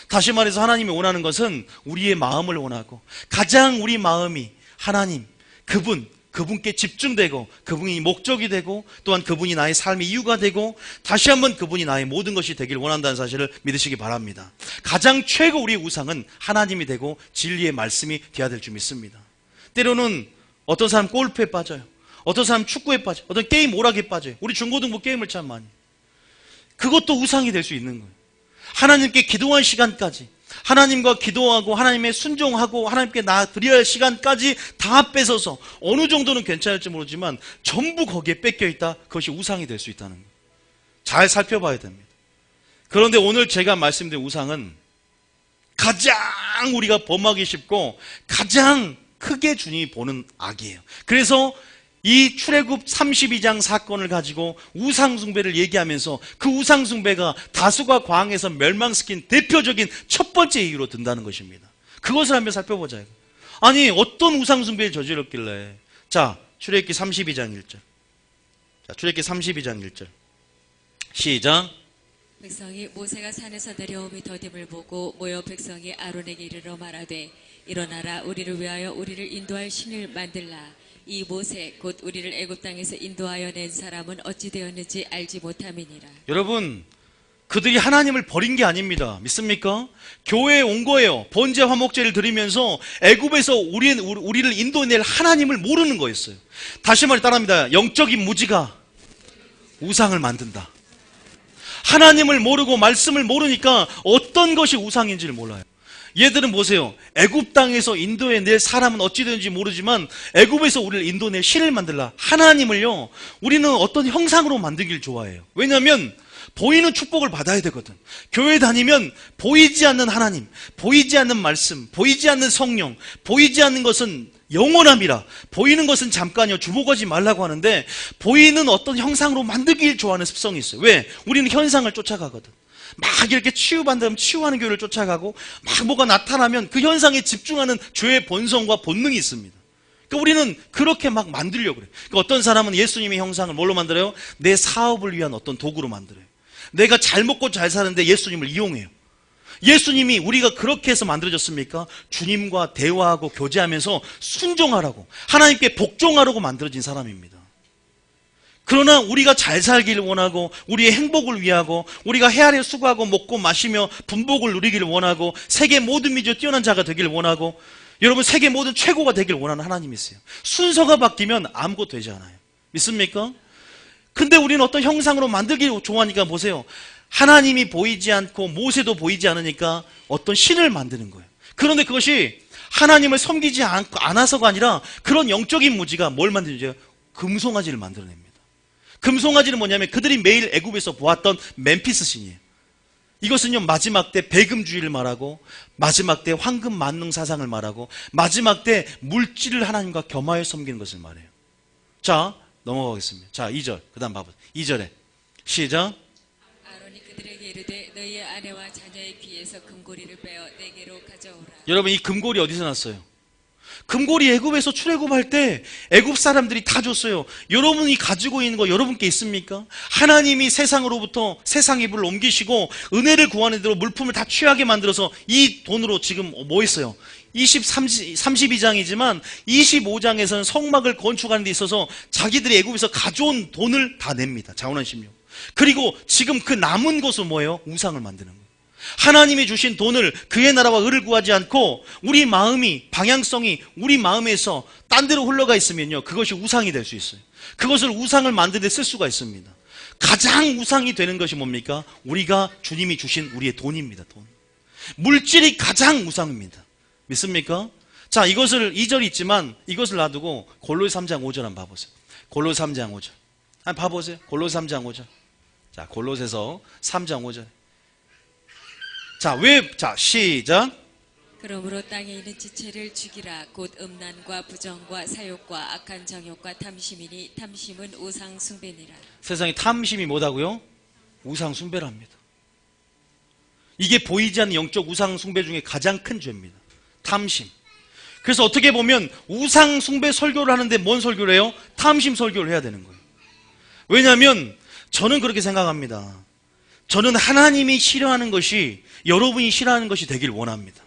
다시 말해서 하나님이 원하는 것은 우리의 마음을 원하고 가장 우리 마음이 하나님, 그분께 집중되고 그분이 목적이 되고 또한 그분이 나의 삶의 이유가 되고 다시 한번 그분이 나의 모든 것이 되길 원한다는 사실을 믿으시기 바랍니다. 가장 최고 우리의 우상은 하나님이 되고 진리의 말씀이 되어야 될 줄 믿습니다. 때로는 어떤 사람 골프에 빠져요. 어떤 사람 축구에 빠져요. 어떤 게임 오락에 빠져요. 우리 중고등부 게임을 참 많이. 그것도 우상이 될 수 있는 거예요. 하나님께 기도할 시간까지 하나님과 기도하고 하나님의 순종하고 하나님께 드려야 할 시간까지 다 뺏어서 어느 정도는 괜찮을지 모르지만 전부 거기에 뺏겨 있다. 그것이 우상이 될 수 있다는 거예요. 잘 살펴봐야 됩니다. 그런데 오늘 제가 말씀드린 우상은 가장 우리가 범하기 쉽고 가장 크게 주님이 보는 악이에요. 그래서 이 출애굽 32장 사건을 가지고 우상숭배를 얘기하면서 그 우상숭배가 다수가 광에서 멸망시킨 대표적인 첫 번째 이유로 든다는 것입니다. 그것을 한번 살펴보자. 아니 어떤 우상숭배를 저질렀길래. 자, 출애굽기 32장 1절. 자, 출애굽기 32장 1절. 시작. 백성이 모세가 산에서 내려오미 더딤을 보고 모여 백성이 아론에게 이르러 말하되 일어나라 우리를 위하여 우리를 인도할 신을 만들라. 이 모세 곧 우리를 애굽 땅에서 인도하여 낸 사람은 어찌 되었는지 알지 못함이니라. 여러분 그들이 하나님을 버린 게 아닙니다. 믿습니까? 교회에 온 거예요. 번제 화목제를 드리면서 애굽에서 우리를 인도낼 하나님을 모르는 거였어요. 다시 말해 따라합니다. 영적인 무지가 우상을 만든다. 하나님을 모르고 말씀을 모르니까 어떤 것이 우상인지를 몰라요. 얘들은 보세요. 애굽 땅에서 인도에 낼 사람은 어찌 되는지 모르지만 애굽에서 우리를 인도낼 신을 만들라. 하나님을요 우리는 어떤 형상으로 만들길 좋아해요. 왜냐하면 보이는 축복을 받아야 되거든. 교회 다니면 보이지 않는 하나님, 보이지 않는 말씀, 보이지 않는 성령, 보이지 않는 것은 영원함이라. 보이는 것은 잠깐이요 주목하지 말라고 하는데 보이는 어떤 형상으로 만들길 좋아하는 습성이 있어요. 왜? 우리는 현상을 쫓아가거든. 막 이렇게 치유받으면 치유하는 교회를 쫓아가고 막 뭐가 나타나면 그 현상에 집중하는 죄의 본성과 본능이 있습니다. 그러니까 우리는 그렇게 막 만들려고 그래요. 그러니까 어떤 사람은 예수님의 형상을 뭘로 만들어요? 내 사업을 위한 어떤 도구로 만들어요. 내가 잘 먹고 잘 사는데 예수님을 이용해요. 예수님이 우리가 그렇게 해서 만들어졌습니까? 주님과 대화하고 교제하면서 순종하라고 하나님께 복종하라고 만들어진 사람입니다. 그러나 우리가 잘 살기를 원하고 우리의 행복을 위하고 우리가 해 아래 수고하고 먹고 마시며 분복을 누리기를 원하고 세계 모든 민족에 뛰어난 자가 되기를 원하고 여러분 세계 모든 최고가 되기를 원하는 하나님이 있어요. 순서가 바뀌면 아무것도 되지 않아요. 믿습니까? 근데 우리는 어떤 형상으로 만들기를 좋아하니까 보세요. 하나님이 보이지 않고 모세도 보이지 않으니까 어떤 신을 만드는 거예요. 그런데 그것이 하나님을 섬기지 않아서가 아니라 그런 영적인 무지가 뭘 만드는지 금송아지를 만들어냅니다. 금송아지는 뭐냐면 그들이 매일 애굽에서 보았던 멤피스 신이에요. 이것은요 마지막 때 배금주의를 말하고 마지막 때 황금 만능 사상을 말하고 마지막 때 물질을 하나님과 겸하여 섬기는 것을 말해요. 자 넘어가겠습니다. 자 2절 그 다음 봐보세요. 2절에 시작. 아론이 그들에게 이르되 너희의 아내와 자녀의 귀에서 금고리를 빼어 내게로 가져오라. 여러분 이 금고리 어디서 났어요? 금고리 애굽에서 출애굽할 때 애굽 사람들이 다 줬어요. 여러분이 가지고 있는 거 여러분께 있습니까? 하나님이 세상으로부터 세상의 불을 옮기시고 은혜를 구하는 대로 물품을 다 취하게 만들어서 이 돈으로 지금 뭐 했어요? 32장이지만 25장에서는 성막을 건축하는 데 있어서 자기들이 애굽에서 가져온 돈을 다 냅니다. 자원한 심령. 그리고 지금 그 남은 것은 뭐예요? 우상을 만드는 거예요. 하나님이 주신 돈을 그의 나라와 의를 구하지 않고 우리 마음이, 방향성이 우리 마음에서 딴 데로 흘러가 있으면요, 그것이 우상이 될 수 있어요. 그것을 우상을 만드는 데 쓸 수가 있습니다. 가장 우상이 되는 것이 뭡니까? 우리가 주님이 주신 우리의 돈입니다. 돈. 물질이 가장 우상입니다. 믿습니까? 자, 이것을 2절이 있지만 이것을 놔두고 골로새 3장 5절 한번 봐보세요. 골로새 3장 5절 한번 봐보세요. 골로새 3장 5절. 자, 골로새서 3장 5절. 자, 시작. 그러므로 땅에 있는 지체를 죽이라. 곧 음란과 부정과 사욕과 악한 정욕과 탐심이니 탐심은 우상 숭배니라. 세상에 탐심이 뭐다고요? 우상 숭배랍니다. 이게 보이지 않는 영적 우상 숭배 중에 가장 큰 죄입니다. 탐심. 그래서 어떻게 보면 우상 숭배 설교를 하는데 뭔 설교를 해요? 탐심 설교를 해야 되는 거예요. 왜냐하면 저는 그렇게 생각합니다. 저는 하나님이 싫어하는 것이 여러분이 싫어하는 것이 되길 원합니다.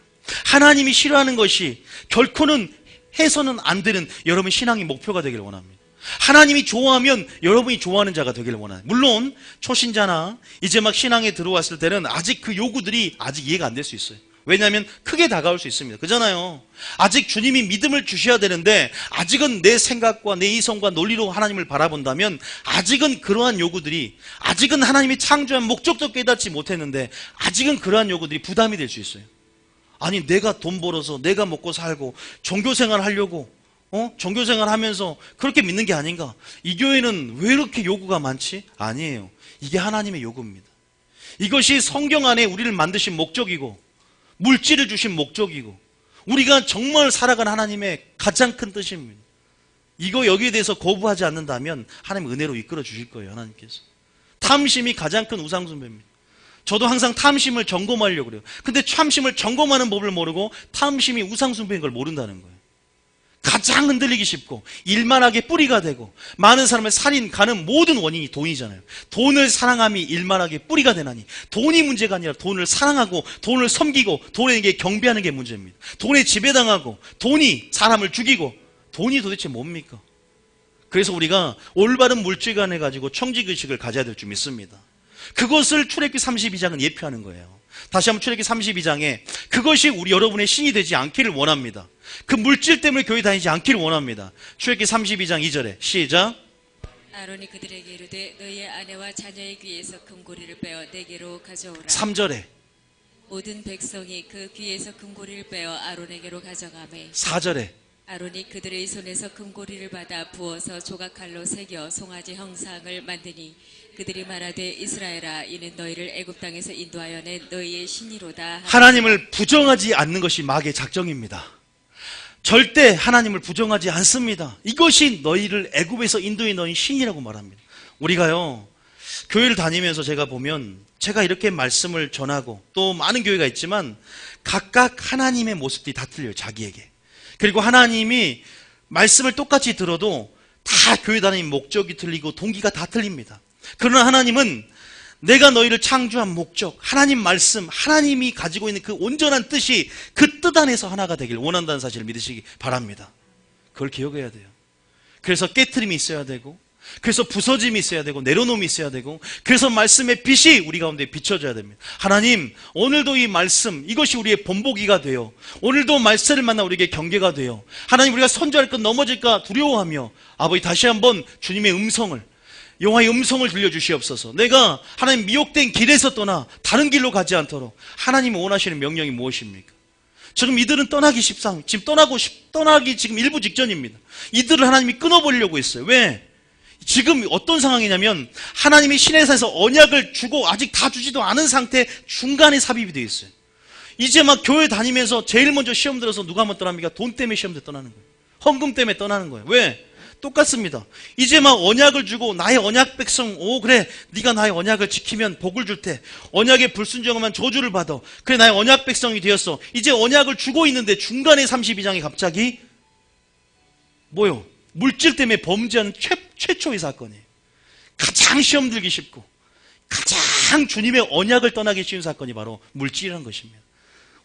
하나님이 싫어하는 것이 결코는 해서는 안 되는 여러분 신앙의 목표가 되길 원합니다. 하나님이 좋아하면 여러분이 좋아하는 자가 되기를 원합니다. 물론 초신자나 이제 막 신앙에 들어왔을 때는 아직 그 요구들이 아직 이해가 안 될 수 있어요. 왜냐하면 크게 다가올 수 있습니다. 그잖아요. 아직 주님이 믿음을 주셔야 되는데 아직은 내 생각과 내 이성과 논리로 하나님을 바라본다면 아직은 그러한 요구들이, 아직은 하나님이 창조한 목적도 깨닫지 못했는데 아직은 그러한 요구들이 부담이 될 수 있어요. 아니, 내가 돈 벌어서 내가 먹고 살고 종교생활 하려고 종교생활 하면서 그렇게 믿는 게 아닌가? 이 교회는 왜 이렇게 요구가 많지? 아니에요. 이게 하나님의 요구입니다. 이것이 성경 안에 우리를 만드신 목적이고 물질을 주신 목적이고 우리가 정말 살아간 하나님의 가장 큰 뜻입니다. 이거 여기에 대해서 거부하지 않는다면 하나님 은혜로 이끌어 주실 거예요. 하나님께서. 탐심이 가장 큰 우상숭배입니다. 저도 항상 탐심을 점검하려고 그래요. 근데 탐심을 점검하는 법을 모르고 탐심이 우상숭배인 걸 모른다는 거예요. 가장 흔들리기 쉽고 일만하게 뿌리가 되고 많은 사람을 살인, 가는 모든 원인이 돈이잖아요. 돈을 사랑함이 일만하게 뿌리가 되나니 돈이 문제가 아니라 돈을 사랑하고 돈을 섬기고 돈에게 경배하는 게 문제입니다. 돈에 지배당하고 돈이 사람을 죽이고 돈이 도대체 뭡니까? 그래서 우리가 올바른 물질관을 가지고 청지의식을 가져야 될 줄 믿습니다. 그것을 출애굽기 32장은 예표하는 거예요. 다시 한번 출애굽기 32장에 그것이 우리 여러분의 신이 되지 않기를 원합니다. 그 물질 때문에 교회 다니지 않기를 원합니다. 출애굽기 32장 2절에 시작. 아론이 그들에게 이르되 너희의 아내와 자녀의 귀에서 금고리를 빼어 내게로 가져오라. 3절에 모든 백성이 그 귀에서 금고리를 빼어 아론에게로 가져가매 4절에 아론이 그들의 손에서 금고리를 받아 부어서 조각칼로 새겨 송아지 형상을 만드니 그들이 말하되 이스라엘아 이는 너희를 애굽 땅에서 인도하여 낸 너희의 신이로다. 하나님을 부정하지 않는 것이 마귀의 작정입니다. 절대 하나님을 부정하지 않습니다. 이것이 너희를 애굽에서 인도해 너희 신이라고 말합니다. 우리가요, 교회를 다니면서 제가 보면 제가 이렇게 말씀을 전하고 또 많은 교회가 있지만 각각 하나님의 모습들이 다 틀려요. 자기에게. 그리고 하나님이 말씀을 똑같이 들어도 다 교회 다니는 목적이 틀리고 동기가 다 틀립니다. 그러나 하나님은 내가 너희를 창조한 목적, 하나님 말씀, 하나님이 가지고 있는 그 온전한 뜻이 그 뜻 안에서 하나가 되길 원한다는 사실을 믿으시기 바랍니다. 그걸 기억해야 돼요. 그래서 깨트림이 있어야 되고, 그래서 부서짐이 있어야 되고, 내려놓음이 있어야 되고, 그래서 말씀의 빛이 우리 가운데 비춰져야 됩니다. 하나님, 오늘도 이 말씀, 이것이 우리의 본보기가 돼요. 오늘도 말씀을 만나 우리에게 경계가 돼요. 하나님, 우리가 선조할까 넘어질까 두려워하며 아버지 다시 한번 주님의 음성을, 여호와의 음성을 들려주시옵소서. 내가 하나님 미혹된 길에서 떠나 다른 길로 가지 않도록 하나님이 원하시는 명령이 무엇입니까? 지금 이들은 떠나기 십상, 지금 떠나기 지금 일부 직전입니다. 이들을 하나님이 끊어버리려고 했어요. 왜? 지금 어떤 상황이냐면 하나님이 시내산에서 언약을 주고 아직 다 주지도 않은 상태 중간에 삽입이 되어 있어요. 이제 막 교회 다니면서 제일 먼저 시험 들어서 누가 한번 떠납니까? 돈 때문에 시험 때 떠나는 거예요. 헌금 때문에 떠나는 거예요. 왜? 똑같습니다. 이제 막 언약을 주고 나의 언약 백성, 오 그래 네가 나의 언약을 지키면 복을 줄 테, 언약에 불순종하면 저주를 받아. 그래 나의 언약 백성이 되었어. 이제 언약을 주고 있는데 중간에 32장에 갑자기 뭐요? 물질 때문에 범죄한 최초의 사건이에요. 가장 시험 들기 쉽고 가장 주님의 언약을 떠나기 쉬운 사건이 바로 물질이라는 것입니다.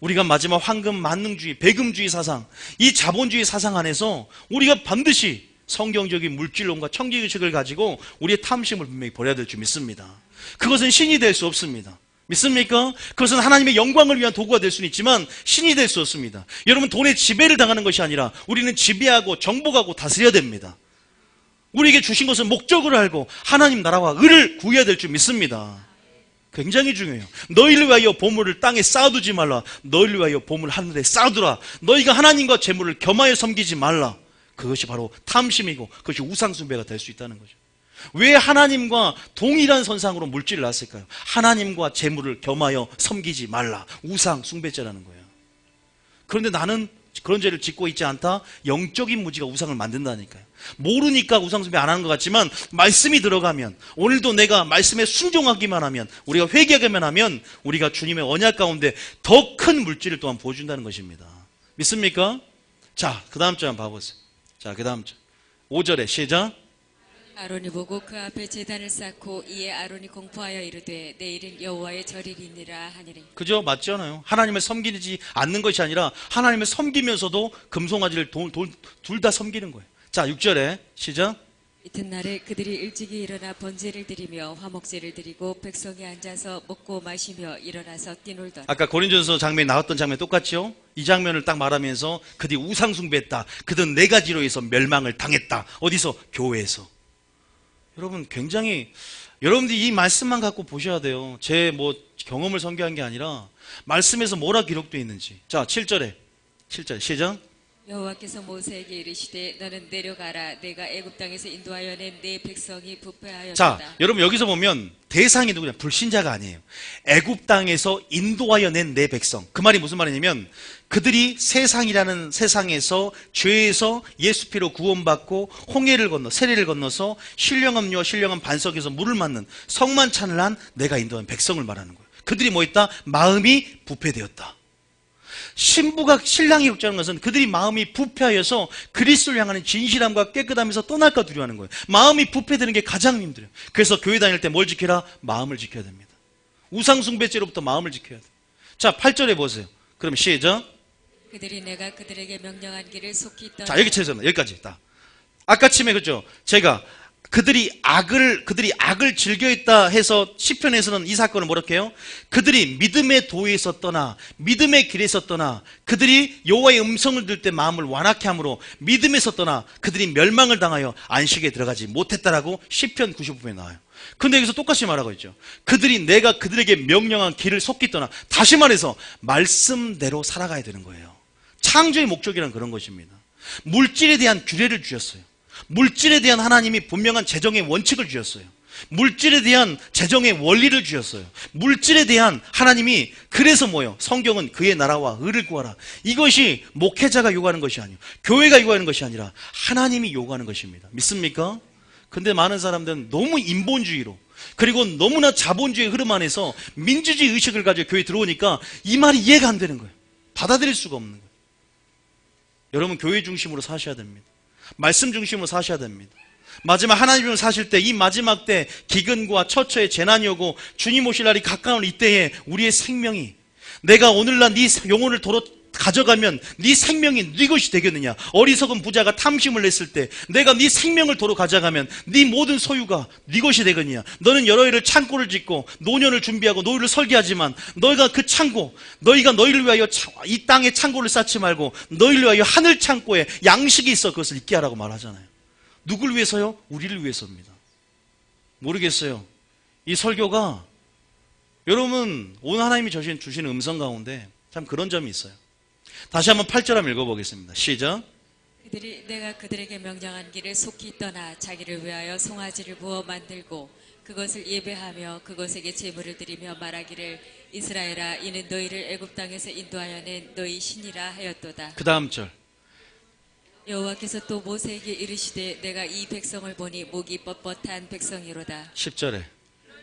우리가 마지막 황금 만능주의, 배금주의 사상, 이 자본주의 사상 안에서 우리가 반드시 성경적인 물질론과 청기의식을 가지고 우리의 탐심을 분명히 버려야 될 줄 믿습니다. 그것은 신이 될 수 없습니다. 믿습니까? 그것은 하나님의 영광을 위한 도구가 될 수는 있지만 신이 될 수 없습니다. 여러분, 돈에 지배를 당하는 것이 아니라 우리는 지배하고 정복하고 다스려야 됩니다. 우리에게 주신 것은 목적을 알고 하나님 나라와 의를 구해야 될 줄 믿습니다. 굉장히 중요해요. 너희를 위하여 보물을 땅에 쌓아두지 말라. 너희를 위하여 보물을 하늘에 쌓아두라. 너희가 하나님과 재물을 겸하여 섬기지 말라. 그것이 바로 탐심이고 그것이 우상숭배가 될 수 있다는 거죠. 왜 하나님과 동일한 선상으로 물질을 놨을까요? 하나님과 재물을 겸하여 섬기지 말라. 우상숭배죄라는 거예요. 그런데 나는 그런 죄를 짓고 있지 않다? 영적인 무지가 우상을 만든다니까요. 모르니까 우상숭배 안 하는 것 같지만 말씀이 들어가면, 오늘도 내가 말씀에 순종하기만 하면, 우리가 회개하기만 하면 우리가 주님의 언약 가운데 더 큰 물질을 또한 보여준다는 것입니다. 믿습니까? 자, 그 다음 절 한번 봐보세요. 자, 그 다음 절 5절에 시작. 아론이 보고 그 앞에 제단을 쌓고 이에 아론이 공포하여 이르되 내일은 여호와의 절일이니라 하니라. 그죠? 맞지 않아요? 하나님을 섬기지 않는 것이 아니라 하나님을 섬기면서도 금송아지를 둘 다 섬기는 거예요. 자, 6절에 시작. 이튿날에 그들이 일찍이 일어나 번제를 드리며 화목제를 드리고 백성이 앉아서 먹고 마시며 일어나서 뛰놀더라. 아까 고린도전서 장면이 나왔던 장면 똑같죠? 이 장면을 딱 말하면서 그들이 우상숭배했다. 그들은 네 가지로 해서 멸망을 당했다. 어디서? 교회에서. 여러분, 굉장히 여러분들이 이 말씀만 갖고 보셔야 돼요. 제 경험을 선교한 게 아니라 말씀에서 뭐라 기록되어 있는지. 자, 7절에 시작. 여호와께서 모세에게 이르시되 너는 내려가라. 내가 애굽 땅에서 인도하여 낸 내 백성이 부패하였다. 자, 여러분 여기서 보면 대상이 누구냐? 불신자가 아니에요. 애굽 땅에서 인도하여 낸 내 백성. 그 말이 무슨 말이냐면 그들이 세상이라는 세상에서 죄에서 예수 피로 구원받고 홍해를 건너 세례를 건너서 신령한 묘와 신령한 반석에서 물을 맞는 성만찬을 한 내가 인도한 백성을 말하는 거예요. 그들이 뭐 했다? 마음이 부패되었다. 신부가 신랑이 걱정하는 것은 그들이 마음이 부패하여서 그리스도를 향하는 진실함과 깨끗함에서 떠날까 두려워하는 거예요. 마음이 부패되는 게 가장 힘들어요. 그래서 교회 다닐 때 뭘 지켜라? 마음을 지켜야 됩니다. 우상숭배죄로부터 마음을 지켜야 돼요. 자, 8절에 보세요. 그럼 시작. 그들이 내가 그들에게 명령한 길을 속히 떠나. 자, 여기까지 딱. 아까 침에 그죠? 제가 그들이 악을 즐겨했다 해서 시편에서는 이 사건을 뭐라고 해요? 그들이 믿음의 도에서 떠나 믿음의 길에서 떠나 그들이 여호와의 음성을 들을 때 마음을 완악케 함으로 믿음에서 떠나 그들이 멸망을 당하여 안식에 들어가지 못했다라고 시편 95편에 나와요. 근데 여기서 똑같이 말하고 있죠. 내가 그들에게 명령한 길을 속히 떠나. 다시 말해서 말씀대로 살아가야 되는 거예요. 창조의 목적이란 그런 것입니다. 물질에 대한 규례를 주셨어요. 물질에 대한 하나님이 분명한 재정의 원칙을 주셨어요. 물질에 대한 재정의 원리를 주셨어요. 물질에 대한 하나님이 그래서 뭐예요? 성경은 그의 나라와 의를 구하라. 이것이 목회자가 요구하는 것이 아니에요. 교회가 요구하는 것이 아니라 하나님이 요구하는 것입니다. 믿습니까? 근데 많은 사람들은 너무 인본주의로 그리고 너무나 자본주의 흐름 안에서 민주주의 의식을 가지고 교회에 들어오니까 이 말이 이해가 안 되는 거예요. 받아들일 수가 없는 거예요. 여러분, 교회 중심으로 사셔야 됩니다. 말씀 중심으로 사셔야 됩니다. 마지막 하나님을 사실 때 이 마지막 때 기근과 처처의 재난이 오고 주님 오실 날이 가까운 이때에 우리의 생명이 내가 오늘날 네 영혼을 도로 가져가면 네 생명이 네 것이 되겠느냐. 어리석은 부자가 탐심을 냈을 때 내가 네 생명을 도로 가져가면 네 모든 소유가 네 것이 되겠느냐. 너는 여러 해를 창고를 짓고 노년을 준비하고 노후를 설계하지만 너희가 너희를 위하여 이 땅에 창고를 쌓지 말고 너희를 위하여 하늘 창고에 양식이 있어 그것을 있게 하라고 말하잖아요. 누굴 위해서요? 우리를 위해서입니다. 모르겠어요. 이 설교가 여러분 오늘 하나님이 주신 음성 가운데 참 그런 점이 있어요. 다시 한번 8절 한번 읽어보겠습니다. 시작. 그들이 내가 그들에게 명령한 길을 속히 떠나 자기를 위하여 송아지를 부어 만들고 그것을 예배하며 그것에게 제물을 드리며 말하기를 이스라엘아 이는 너희를 애굽 땅에서 인도하여 낸 너희 신이라 하였도다. 그 다음 절. 여호와께서 또 모세에게 이르시되 내가 이 백성을 보니 목이 뻣뻣한 백성이로다. 10절에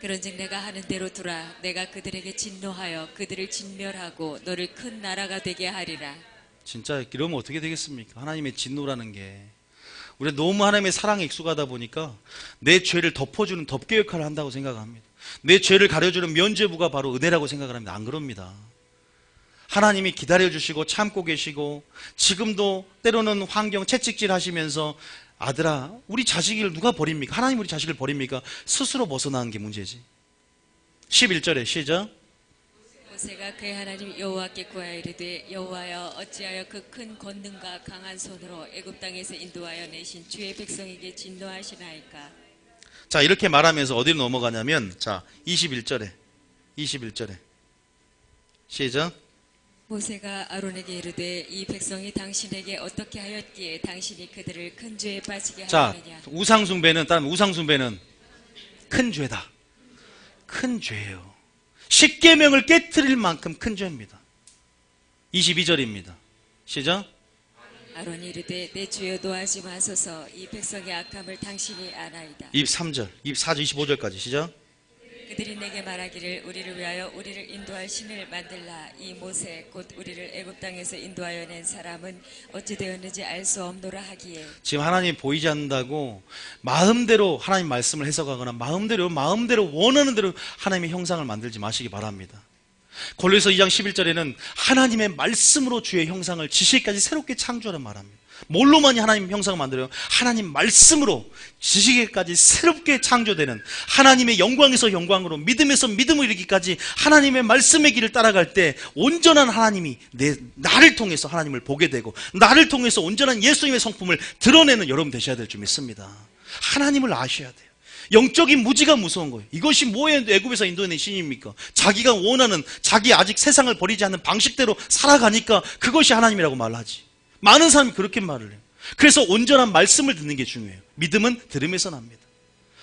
그런즉 내가 하는 대로 두라. 내가 그들에게 진노하여 그들을 진멸하고 너를 큰 나라가 되게 하리라. 진짜 이러면 어떻게 되겠습니까? 하나님의 진노라는 게 우리가 너무 하나님의 사랑에 익숙하다 보니까 내 죄를 덮어주는 덮개 역할을 한다고 생각합니다. 내 죄를 가려주는 면죄부가 바로 은혜라고 생각을 합니다. 안 그럽니다. 하나님이 기다려주시고 참고 계시고 지금도 때로는 환경 채찍질 하시면서 아들아 우리 자식을 누가 버립니까? 하나님 우리 자식을 버립니까? 스스로 벗어나는 게 문제지. 11절에 시작. 모세가 그의 하나님 여호와께 구하여 이르되 여호와여 어찌하여 그 큰 권능과 강한 손으로 애굽 땅에서 인도하여 내신 주의 백성에게 진노하시나이까. 자 이렇게 말하면서 어디로 넘어가냐면 자 21절에 시작. 모세가 아론에게 이르되 이 백성이 당신에게 어떻게 하였기에 당신이 그들을 큰 죄에 빠지게 자 하였느냐. 우상숭배는 큰 죄다. 큰 죄예요. 십계명을 깨트릴 만큼 큰 죄입니다. 22절입니다. 시작. 아론이 이르되 내 주여 노하지 마소서 이 백성의 악함을 당신이 아나이다. 23절, 24절, 25절까지 시작. 그들이 내게 말하기를 우리를 위하여 우리를 인도할 신을 만들라. 이 모세 곧 우리를 애굽 땅에서 인도하여 낸 사람은 어찌 되었는지 알 수 없노라 하기에. 지금 하나님 보이지 않는다고 마음대로 하나님 말씀을 해석하거나 마음대로 원하는 대로 하나님의 형상을 만들지 마시기 바랍니다. 골로새 2장 11절에는 하나님의 말씀으로 주의 형상을 지식까지 새롭게 창조하는 말합니다. 뭘로만이 하나님 형상을 만들어요? 하나님 말씀으로 지식에까지 새롭게 창조되는 하나님의 영광에서 영광으로 믿음에서 믿음을 이르기까지 하나님의 말씀의 길을 따라갈 때 온전한 하나님이 나를 통해서 하나님을 보게 되고 나를 통해서 온전한 예수님의 성품을 드러내는 여러분 되셔야 될 줄 믿습니다. 하나님을 아셔야 돼요. 영적인 무지가 무서운 거예요. 이것이 뭐에 애굽에서 인도해낸 신입니까? 자기가 원하는 자기 아직 세상을 버리지 않는 방식대로 살아가니까 그것이 하나님이라고 말하지. 많은 사람이 그렇게 말을 해요. 그래서 온전한 말씀을 듣는 게 중요해요. 믿음은 들음에서 납니다.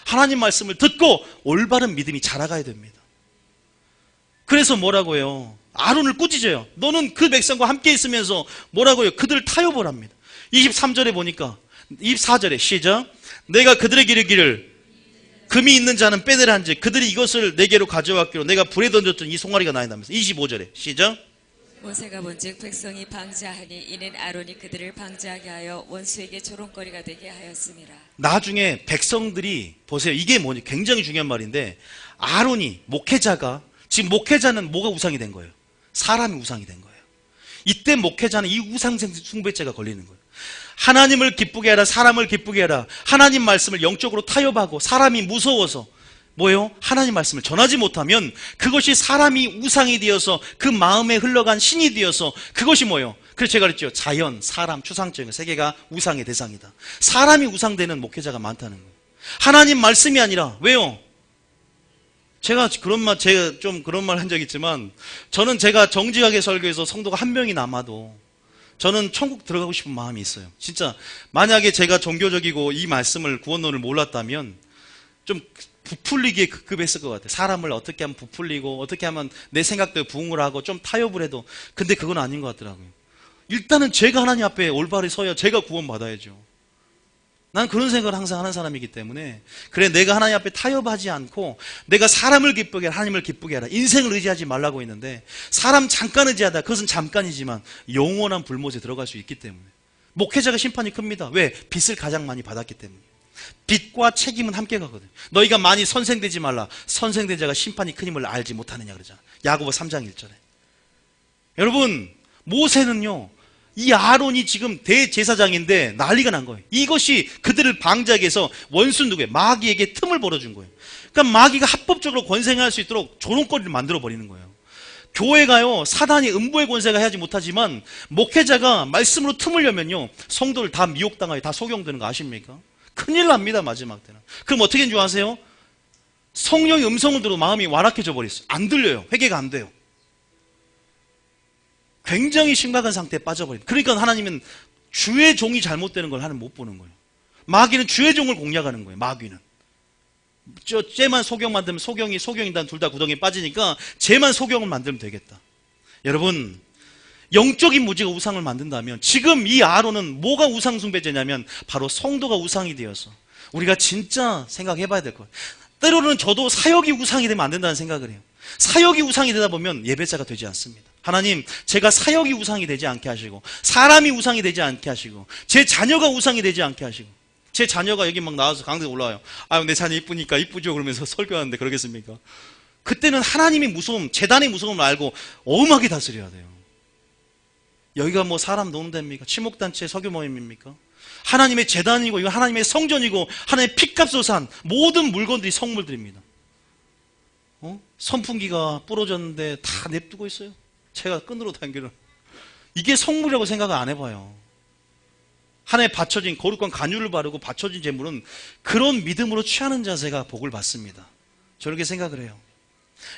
하나님 말씀을 듣고 올바른 믿음이 자라가야 됩니다. 그래서 뭐라고 해요? 아론을 꾸짖어요. 너는 그 백성과 함께 있으면서 뭐라고 해요? 그들을 타협을 합니다. 23절에 보니까 24절에 시작. 내가 그들에게 이르기를 금이 있는 자는 빼내라 한즉 그들이 이것을 내게로 가져왔기로 내가 불에 던졌던 이 송아리가 나인다면서 25절에 시작. 모세가 본즉 백성이 방자하니 이는 아론이 그들을 방자하게 하여 원수에게 조롱거리가 되게 하였습니다. 나중에 백성들이 보세요. 이게 뭐냐 굉장히 중요한 말인데 아론이 목회자가 지금 목회자는 뭐가 우상이 된 거예요? 사람이 우상이 된 거예요. 이때 목회자는 이 우상 숭배죄가 걸리는 거예요. 하나님을 기쁘게 하라 사람을 기쁘게 하라 하나님 말씀을 영적으로 타협하고 사람이 무서워서 뭐예요? 하나님 말씀을 전하지 못하면 그것이 사람이 우상이 되어서 그 마음에 흘러간 신이 되어서 그것이 뭐예요? 그래서 제가 그랬죠. 자연, 사람, 추상적인 세 개가 우상의 대상이다. 사람이 우상되는 목회자가 많다는 거예요. 하나님 말씀이 아니라 왜요? 제가 좀 그런 말 한 적 있지만 저는 제가 정직하게 설교해서 성도가 한 명이 남아도 저는 천국 들어가고 싶은 마음이 있어요. 진짜 만약에 제가 종교적이고 이 말씀을 구원론을 몰랐다면 좀 부풀리기에 급급했을 것 같아요. 사람을 어떻게 하면 부풀리고 어떻게 하면 내 생각대로 부응을 하고 좀 타협을 해도 근데 그건 아닌 것 같더라고요. 일단은 제가 하나님 앞에 올바르게 서야 제가 구원받아야죠. 난 그런 생각을 항상 하는 사람이기 때문에 그래 내가 하나님 앞에 타협하지 않고 내가 사람을 기쁘게 하라 하나님을 기쁘게 하라 인생을 의지하지 말라고 했는데 사람 잠깐 의지하다 그것은 잠깐이지만 영원한 불못에 들어갈 수 있기 때문에 목회자가 심판이 큽니다. 왜? 빚을 가장 많이 받았기 때문에 빚과 책임은 함께 가거든요. 너희가 많이 선생되지 말라. 선생된 자가 심판이 큰 힘을 알지 못하느냐 그러잖아. 야고보 3장 1절에. 여러분 모세는요 이 아론이 지금 대제사장인데 난리가 난 거예요. 이것이 그들을 방자하게 해서 원수 누구예요? 마귀에게 틈을 벌어준 거예요. 그러니까 마귀가 합법적으로 권세할 수 있도록 조롱거리를 만들어 버리는 거예요. 교회가요 사단이 음부의 권세가 하지 못하지만 목회자가 말씀으로 틈을 열면요 성도를 다 미혹당하게 다 속용되는 거 아십니까? 큰일 납니다. 마지막 때는. 그럼 어떻게 된 줄 아세요? 성령의 음성을 들어 마음이 완악해져 버렸어요. 안 들려요. 회개가 안 돼요. 굉장히 심각한 상태에 빠져버린. 그러니까 하나님은 주의 종이 잘못되는 걸 하나님 못 보는 거예요. 마귀는 주의 종을 공략하는 거예요. 마귀는. 쟤만 소경 만들면 소경이단 둘 다 구덩이에 빠지니까 쟤만 소경을 만들면 되겠다. 여러분 영적인 무지가 우상을 만든다면 지금 이 아론은 뭐가 우상 숭배죄냐면 바로 성도가 우상이 되어서 우리가 진짜 생각해 봐야 될 거예요. 때로는 저도 사역이 우상이 되면 안 된다는 생각을 해요. 사역이 우상이 되다 보면 예배자가 되지 않습니다. 하나님 제가 사역이 우상이 되지 않게 하시고 사람이 우상이 되지 않게 하시고 제 자녀가 우상이 되지 않게 하시고 제 자녀가 여기 막 나와서 강당에 올라와요. 아유, 내 자녀 이쁘니까 이쁘죠 그러면서 설교하는데 그러겠습니까? 그때는 하나님의 무서움, 재단의 무서움을 알고 엄하게 다스려야 돼요. 여기가 뭐 사람 노는 데입니까? 치목단체 서교 모임입니까? 하나님의 재단이고 이거 하나님의 성전이고 하나님의 핏값으로 산 모든 물건들이 성물들입니다. 선풍기가 부러졌는데 다 냅두고 있어요. 제가 끈으로 당기는. 이게 성물이라고 생각을 안 해봐요. 하나에 바쳐진 거룩한 간유를 바르고 바쳐진 제물은 그런 믿음으로 취하는 자세가 복을 받습니다. 저렇게 생각을 해요.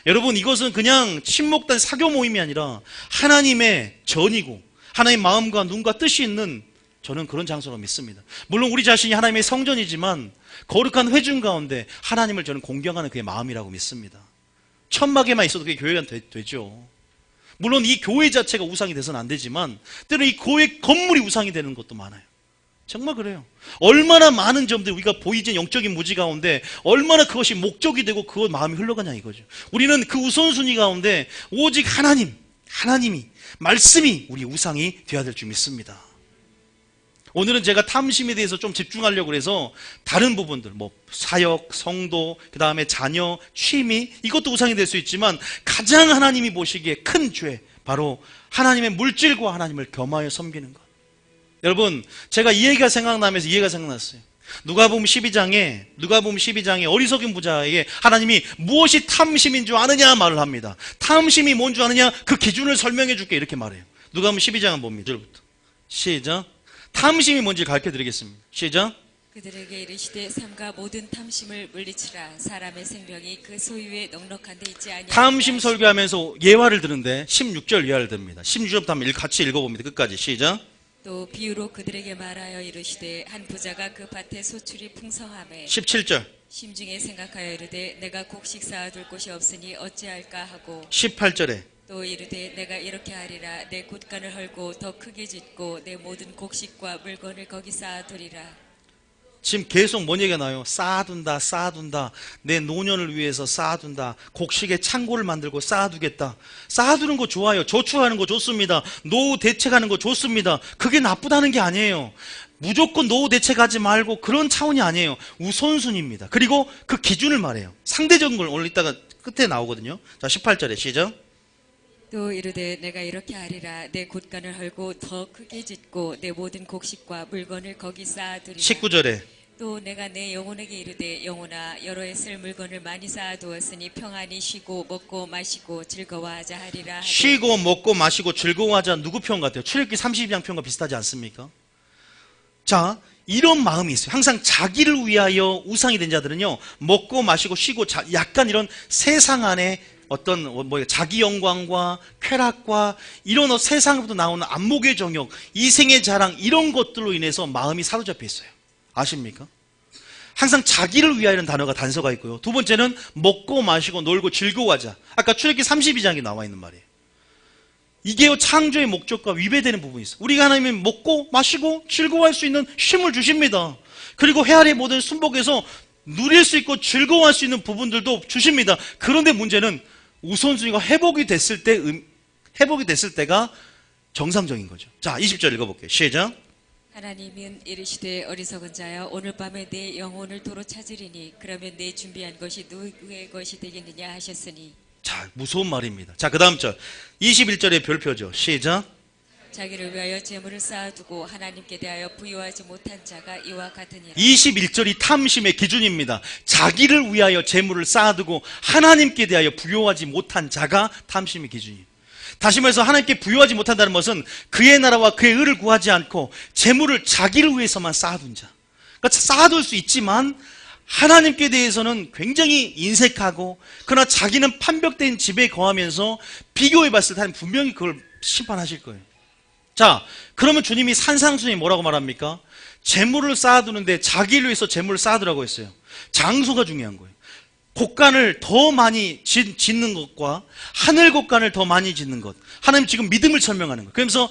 여러분, 이것은 그냥 친목단 사교 모임이 아니라 하나님의 전이고 하나님의 마음과 눈과 뜻이 있는 저는 그런 장소로 믿습니다. 물론 우리 자신이 하나님의 성전이지만 거룩한 회중 가운데 하나님을 저는 공경하는 그의 마음이라고 믿습니다. 천막에만 있어도 그게 교회가 되죠. 물론 이 교회 자체가 우상이 돼서는 안 되지만 때로 이 교회 건물이 우상이 되는 것도 많아요. 정말 그래요. 얼마나 많은 점들이 우리가 보이진 영적인 무지 가운데 얼마나 그것이 목적이 되고 그 마음이 흘러가냐 이거죠. 우리는 그 우선순위 가운데 오직 하나님이 말씀이 우리 우상이 되어야 될 줄 믿습니다. 오늘은 제가 탐심에 대해서 좀 집중하려고 해서 다른 부분들, 뭐 사역, 성도, 그 다음에 자녀, 취미, 이것도 우상이 될 수 있지만 가장 하나님이 보시기에 큰 죄, 바로 하나님의 물질과 하나님을 겸하여 섬기는 것. 여러분, 제가 이 얘기가 생각나면서 이 얘기가 생각났어요. 누가복음 12장에 어리석은 부자에게 하나님이 무엇이 탐심인 줄 아느냐 말을 합니다. 탐심이 뭔 줄 아느냐? 그 기준을 설명해 줄게 이렇게 말해요. 누가복음 12장은 뭡니까? 1절부터 시작. 탐심이 뭔지 가르쳐 드리겠습니다. 시작. 그들에게 이르시되 삼가 모든 탐심을 물리치라. 사람의 생명이 그 소유에 넉넉한 데 있지 아니하니라. 탐심 설교하면서 예화를 드는데 16절 예화를 듭니다. 16절부터 한번 같이 읽어봅니다. 끝까지 시작. 또 비유로 그들에게 말하여 이르시되 한 부자가 그 밭에 소출이 풍성하매 17절 심중에 생각하여 이르되 내가 곡식 쌓아둘 곳이 없으니 어찌할까 하고 18절에 또 이르되 내가 이렇게 하리라. 내 곳간을 헐고 더 크게 짓고 내 모든 곡식과 물건을 거기 쌓아두리라. 지금 계속 뭔 얘기가 나요? 쌓아둔다. 내 노년을 위해서 쌓아둔다. 곡식에 창고를 만들고 쌓아두겠다. 쌓아두는 거 좋아요. 저축하는 거 좋습니다. 노후 대책하는 거 좋습니다. 그게 나쁘다는 게 아니에요. 무조건 노후 대책하지 말고 그런 차원이 아니에요. 우선순위입니다. 그리고 그 기준을 말해요. 상대적인 걸 오늘 이따가 끝에 나오거든요. 자, 18절에 시작. 또 이르되 내가 이렇게 하리라. 내 곳간을 헐고 더 크게 짓고 내 모든 곡식과 물건을 거기 쌓아두리라. 19절에 또 내가 내 영혼에게 이르되 영혼아 여러 해 쓸 물건을 많이 쌓아두었으니 평안히 쉬고 먹고 마시고 즐거워하자 하리라 하되. 쉬고 먹고 마시고 즐거워하자. 누구 표현 같아요? 출애굽기 32장 표현과 비슷하지 않습니까? 자, 이런 마음이 있어요. 항상 자기를 위하여 우상이 된 자들은요, 먹고 마시고 쉬고 약간 이런 세상 안에 어떤 자기 영광과 쾌락과 이런 세상으로부터 나오는 안목의 정욕, 이생의 자랑 이런 것들로 인해서 마음이 사로잡혀 있어요. 아십니까? 항상 자기를 위하여는 단어가 단서가 있고요. 두 번째는 먹고 마시고 놀고 즐거워하자. 아까 출애굽기 32장에 나와 있는 말이에요. 이게 창조의 목적과 위배되는 부분이 있어요. 우리가 하나님이 먹고 마시고 즐거워할 수 있는 쉼을 주십니다. 그리고 해아래 모든 순복에서 누릴 수 있고 즐거워할 수 있는 부분들도 주십니다. 그런데 문제는 우선순위가 회복이 됐을 때가 정상적인 거죠. 자, 20절 읽어볼게요. 시작. 하나님은 이르시되 어리석은 자여 오늘 밤에 내 영혼을 도로 찾으리니 그러면 내 준비한 것이 누구의 것이 되겠느냐 하셨으니. 자, 무서운 말입니다. 자, 그 다음 절 21절의 별표죠. 시작. 자기를 위하여 재물을 쌓아두고 하나님께 대하여 부여하지 못한 자가 이와 같으니라. 21절이 탐심의 기준입니다. 자기를 위하여 재물을 쌓아두고 하나님께 대하여 부여하지 못한 자가 탐심의 기준이에요. 다시 말해서 하나님께 부여하지 못한다는 것은 그의 나라와 그의 의를 구하지 않고 재물을 자기를 위해서만 쌓아둔 자. 그러니까 쌓아둘 수 있지만 하나님께 대해서는 굉장히 인색하고 그러나 자기는 판벽된 집에 거하면서 비교해 봤을 때 하나님 분명히 그걸 심판하실 거예요. 자, 그러면 주님이 산상순이 뭐라고 말합니까? 재물을 쌓아두는데 자기를 위해서 재물을 쌓아두라고 했어요. 장소가 중요한 거예요. 곡간을 더 많이 짓는 것과 하늘 곡간을 더 많이 짓는 것. 하나님 지금 믿음을 설명하는 거예요. 그러면서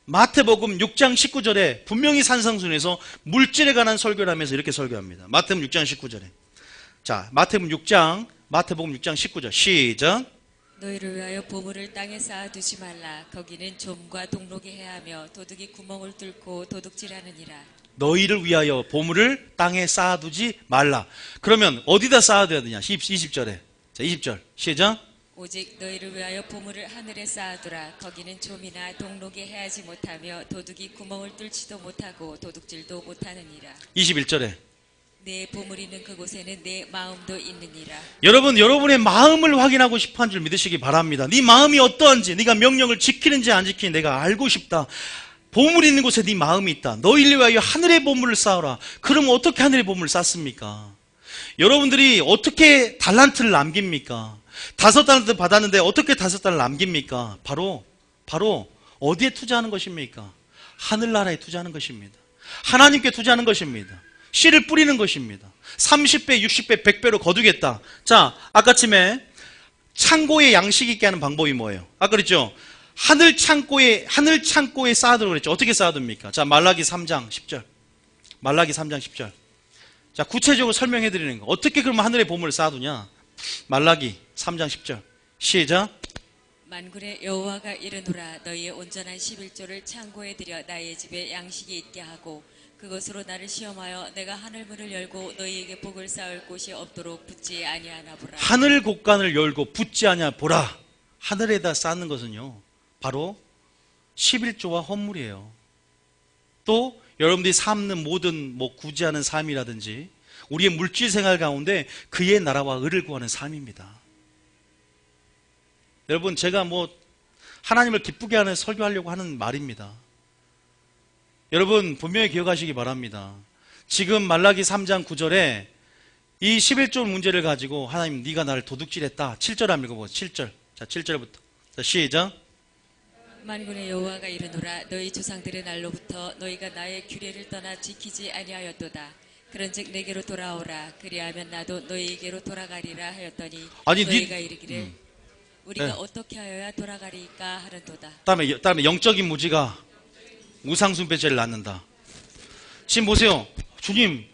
마태복음 6장 19절에 분명히 산상순에서 물질에 관한 설교를 하면서 이렇게 설교합니다. 마태복음 6장 19절에. 자, 마태복음 6장 19절 시작. 너희를 위하여 보물을 땅에 쌓아두지 말라. 거기는 좀과 동록이 해하며 도둑이 구멍을 뚫고 도둑질하느니라. 너희를 위하여 보물을 땅에 쌓아두지 말라. 그러면 어디다 쌓아둬야 되냐? 20절에. 자, 20절. 시작. 오직 너희를 위하여 보물을 하늘에 쌓아두라. 거기는 좀이나 동록이 해하지 못하며 도둑이 구멍을 뚫지도 못하고 도둑질도 못하느니라. 21절에. 내 보물이 있는 그곳에는 내 마음도 있느니라. 여러분, 여러분의 마음을 확인하고 싶어 한 줄 믿으시기 바랍니다. 네 마음이 어떠한지, 네가 명령을 지키는지 안 지키는지 내가 알고 싶다. 보물이 있는 곳에 네 마음이 있다. 너희를 위하여 하늘의 보물을 쌓아라. 그럼 어떻게 하늘의 보물을 쌓습니까? 여러분들이 어떻게 달란트를 남깁니까? 5달란트 받았는데 어떻게 5달을 남깁니까? 바로 어디에 투자하는 것입니까? 하늘나라에 투자하는 것입니다. 하나님께 투자하는 것입니다. 씨를 뿌리는 것입니다. 30배, 60배, 100배로 거두겠다. 자, 아까쯤에 창고에 양식 있게 하는 방법이 뭐예요? 아까 그랬죠? 하늘 창고에 쌓아두라고 그랬죠. 어떻게 쌓아둡니까? 자, 말라기 3장 10절. 말라기 3장 10절. 자, 구체적으로 설명해 드리는 거. 어떻게 그러면 하늘의 보물을 쌓아두냐? 말라기 3장 10절. 시작. 만군의 여호와가 이르노라. 너희의 온전한 11조를 창고에 들여 나의 집에 양식이 있게 하고 그것으로 나를 시험하여 내가 하늘문을 열고 너희에게 복을 쌓을 곳이 없도록 붙지 아니하나 보라. 하늘 곳간을 열고 붙지 아니하 보라. 하늘에다 쌓는 것은요, 바로 11조와 헌물이에요. 또 여러분들이 삶는 모든 구제하는 삶이라든지 우리의 물질 생활 가운데 그의 나라와 의를 구하는 삶입니다. 여러분, 제가 하나님을 기쁘게 하는 설교하려고 하는 말입니다. 여러분, 분명히 기억하시기 바랍니다. 지금 말라기 3장 9절에 이 11조 문제를 가지고 하나님, 네가 나를 도둑질했다. 7절 한번 읽어보세요. 7절. 자, 7절부터. 자, 시작. 만군의 여호와가 이르노라. 너희 조상들의 날로부터 너희가 나의 규례를 떠나 지키지 아니하였도다. 그런즉 내게로 돌아오라. 그리하면 나도 너희에게로 돌아가리라 하였더니 너희가 이르기를 우리가 어떻게 하여야 돌아가리까 하는도다. 다음에 영적인 무지가 우상숭배죄를 낳는다. 지금 보세요. 주님,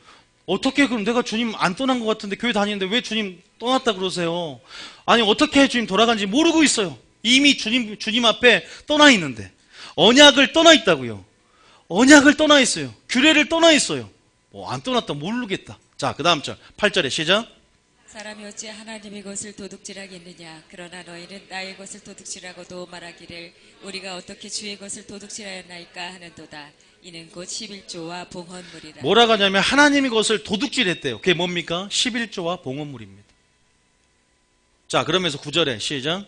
어떻게 그럼 내가 주님 안 떠난 것 같은데 교회 다니는데 왜 주님 떠났다 그러세요? 아니, 어떻게 주님 돌아간지 모르고 있어요. 이미 주님 앞에 떠나 있는데. 언약을 떠나 있다고요. 언약을 떠나 있어요. 규례를 떠나 있어요. 안 떠났다 모르겠다. 자, 그 다음 절 8절에 시작. 사람이 어찌 하나님의 것을 도둑질하겠느냐. 그러나 너희는 나의 것을 도둑질하고도 말하기를 우리가 어떻게 주의 것을 도둑질하였나이까 하는도다. 이는 곧 11조와 봉헌물이라. 뭐라고 하냐면 하나님의 것을 도둑질했대요. 그게 뭡니까? 11조와 봉헌물입니다. 자, 그러면서 9절에 시작.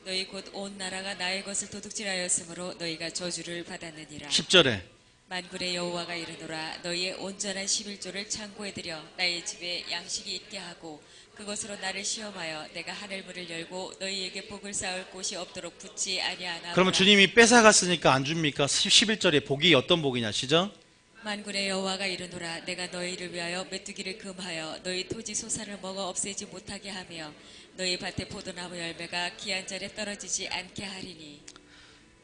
너희 곧 온 나라가 나의 것을 도둑질하였으므로 너희가 저주를 받았느니라. 10절에 만군의 여호와가 이르노라. 너희의 온전한 11조를 창고에 들여 나의 집에 양식이 있게 하고 그것으로 나를 시험하여 내가 하늘문을 열고 너희에게 복을 쌓을 곳이 없도록 붙지 아니하나. 그러면 주님이 뺏어갔으니까 안 줍니까? 11절에 복이 어떤 복이냐? 시작. 만군의 여호와가 이르노라. 내가 너희를 위하여 메뚜기를 금하여 너희 토지 소산을 먹어 없애지 못하게 하며 너희 밭의 포도나무 열매가 기한절에 떨어지지 않게 하리니.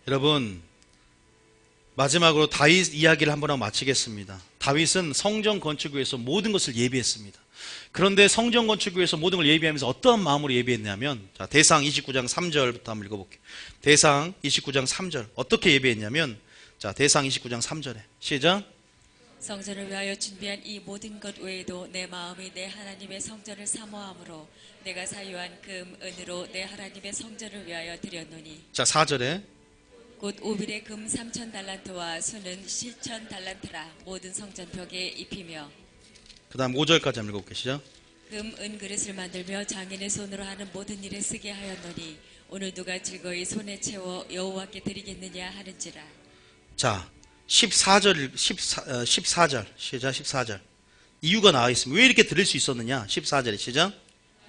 여러분, 마지막으로 다윗 이야기를 한번 하고 마치겠습니다. 다윗은 성전 건축을 위해서 모든 것을 예비했습니다. 그런데 성전 건축을 위해서 모든 걸 예비하면서 어떠한 마음으로 예비했냐면, 자, 대상 29장 3절부터 한번 읽어볼게요. 대상 29장 3절 어떻게 예비했냐면, 자, 대상 29장 3절에 시작. 성전을 위하여 준비한 이 모든 것 외에도 내 마음이 내 하나님의 성전을 사모함으로 내가 사유한 금, 은으로 내 하나님의 성전을 위하여 드렸노니. 자, 4절에 곧 오빌의 금 3,000달란트와 수는 7,000달란트라 모든 성전 벽에 입히며. 그 다음 5절까지 한번 읽어볼게요. 시작. 금, 은 그릇을 만들며 장인의 손으로 하는 모든 일에 쓰게 하였노니 오늘 누가 즐거이 손에 채워 여호와께 드리겠느냐 하는지라. 자, 14절 시작. 14절 이유가 나와 있습니다. 왜 이렇게 들을 수 있었느냐? 14절에 시작.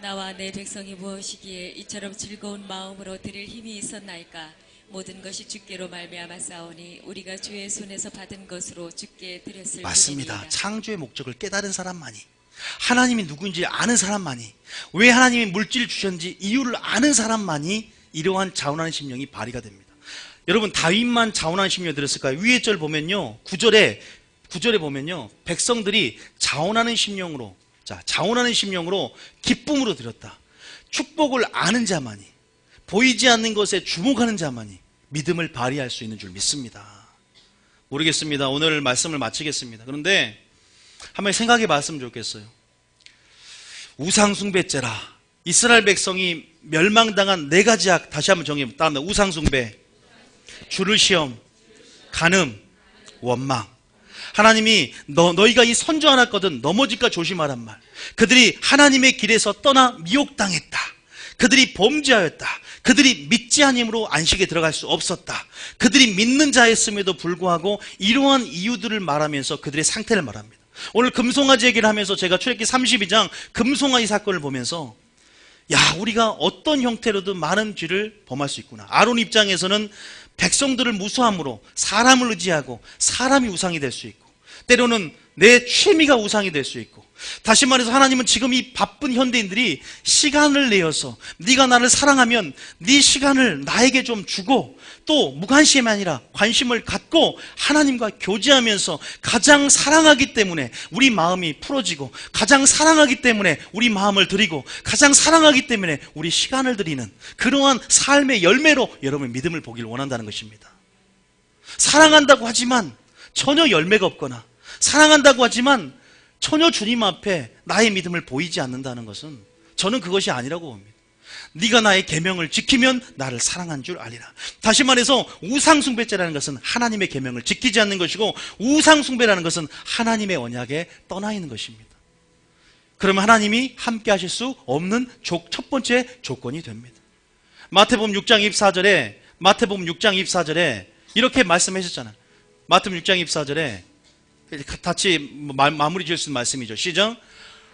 나와 내 백성이 무엇이기에 이처럼 즐거운 마음으로 드릴 힘이 있었나이까. 모든 것이 주께로 말미암아 싸우니 우리가 주의 손에서 받은 것으로 주께 드렸을 맞습니다. 뿐이니라. 창조의 목적을 깨달은 사람만이, 하나님이 누구인지 아는 사람만이, 왜 하나님이 물질을 주셨는지 이유를 아는 사람만이 이러한 자원하는 심령이 발휘가 됩니다. 여러분, 다윗만 자원하는 심령이 들었을까요? 위에 절 보면요, 9절에 보면요, 백성들이 자원하는 심령으로, 자, 자원하는 심령으로 기쁨으로 드렸다. 축복을 아는 자만이, 보이지 않는 것에 주목하는 자만이 믿음을 발휘할 수 있는 줄 믿습니다. 모르겠습니다. 오늘 말씀을 마치겠습니다. 그런데 한번 생각해 봤으면 좋겠어요. 우상숭배죄라. 이스라엘 백성이 멸망당한 네 가지 악 다시 한번 정리해봅니다. 우상숭배, 주를 시험, 간음, 원망. 하나님이 너희가 이 선조 하나 거든 넘어질까 조심하란 말. 그들이 하나님의 길에서 떠나 미혹당했다. 그들이 범죄하였다. 그들이 믿지 아니므로 안식에 들어갈 수 없었다. 그들이 믿는 자였음에도 불구하고 이러한 이유들을 말하면서 그들의 상태를 말합니다. 오늘 금송아지 얘기를 하면서 제가 출애굽기 32장 금송아지 사건을 보면서 우리가 어떤 형태로든 많은 죄를 범할 수 있구나. 아론 입장에서는 백성들을 무수함으로 사람을 의지하고 사람이 우상이 될 수 있고, 때로는 내 취미가 우상이 될 수 있고, 다시 말해서 하나님은 지금 이 바쁜 현대인들이 시간을 내어서 네가 나를 사랑하면 네 시간을 나에게 좀 주고, 또 무관심이 아니라 관심을 갖고 하나님과 교제하면서 가장 사랑하기 때문에 우리 마음이 풀어지고, 가장 사랑하기 때문에 우리 마음을 드리고, 가장 사랑하기 때문에 우리 시간을 드리는 그러한 삶의 열매로 여러분 믿음을 보길 원한다는 것입니다. 사랑한다고 하지만 전혀 열매가 없거나, 사랑한다고 하지만 전혀 주님 앞에 나의 믿음을 보이지 않는다는 것은 저는 그것이 아니라고 봅니다. 네가 나의 계명을 지키면 나를 사랑한 줄 알리라. 다시 말해서 우상숭배죄라는 것은 하나님의 계명을 지키지 않는 것이고, 우상숭배라는 것은 하나님의 언약에 떠나 있는 것입니다. 그러면 하나님이 함께 하실 수 없는 첫 번째 조건이 됩니다. 마태복음 6장 24절에 이렇게 말씀하셨잖아요. 마태복음 6장 24절에 같이 마무리 지을 수 있는 말씀이죠. 시작.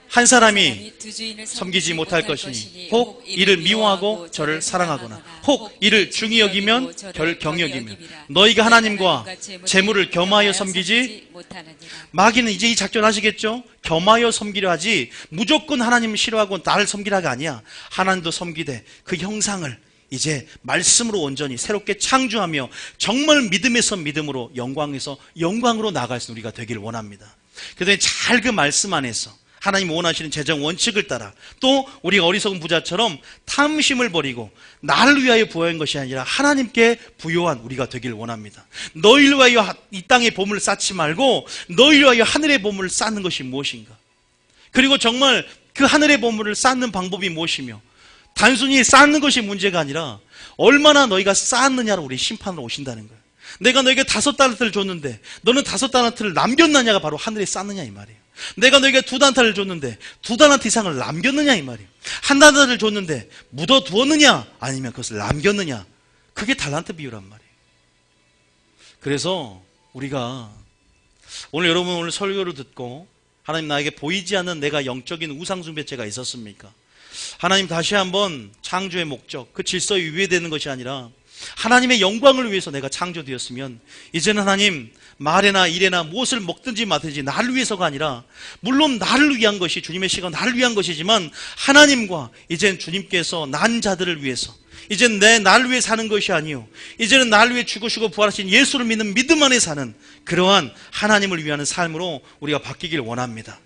한 사람이 두 주인을 섬기지 못할 것이니 혹 이를 미워하고 저를 사랑하거나 혹 이를 중히 여기면 저를 경히 여기며 너희가 하나님과 재물을 겸하여 섬기지 못하느니라. 마귀는 이제 이 작전 하시겠죠? 겸하여 섬기려 하지 무조건 하나님을 싫어하고 나를 섬기라가 아니야. 하나님도 섬기되 그 형상을 이제 말씀으로 온전히 새롭게 창조하며 정말 믿음에서 믿음으로, 영광에서 영광으로 나아갈 수 있는 우리가 되기를 원합니다. 그런데 잘 그 말씀 안에서 하나님 원하시는 재정 원칙을 따라, 또 우리가 어리석은 부자처럼 탐심을 버리고 나를 위하여 부여한 것이 아니라 하나님께 부여한 우리가 되기를 원합니다. 너희를 위하여 이 땅의 보물을 쌓지 말고 너희를 위하여 하늘의 보물을 쌓는 것이 무엇인가? 그리고 정말 그 하늘의 보물을 쌓는 방법이 무엇이며, 단순히 쌓는 것이 문제가 아니라 얼마나 너희가 쌓았느냐로 우리 심판으로 오신다는 거예요. 내가 너에게 5달란트를 줬는데 너는 5달란트를 남겼느냐가 바로 하늘에 쌓느냐 이 말이에요. 내가 너에게 2달란트를 줬는데 2달란트 이상을 남겼느냐 이 말이에요. 1달란트를 줬는데 묻어두었느냐 아니면 그것을 남겼느냐, 그게 달란트 비유란 말이에요. 그래서 우리가 오늘 설교를 듣고 하나님 나에게 보이지 않는 내가 영적인 우상숭배죄가 있었습니까? 하나님 다시 한번 창조의 목적, 그 질서에 위배되는 것이 아니라 하나님의 영광을 위해서 내가 창조되었으면 이제는 하나님 말에나 일에나 무엇을 먹든지 마든지 나를 위해서가 아니라, 물론 나를 위한 것이, 주님의 시간 나를 위한 것이지만 하나님과 이젠 주님께서 난 자들을 위해서, 이젠 나를 위해 사는 것이 아니요, 이제는 나를 위해 죽으시고 부활하신 예수를 믿는 믿음 안에 사는 그러한 하나님을 위하는 삶으로 우리가 바뀌길 원합니다.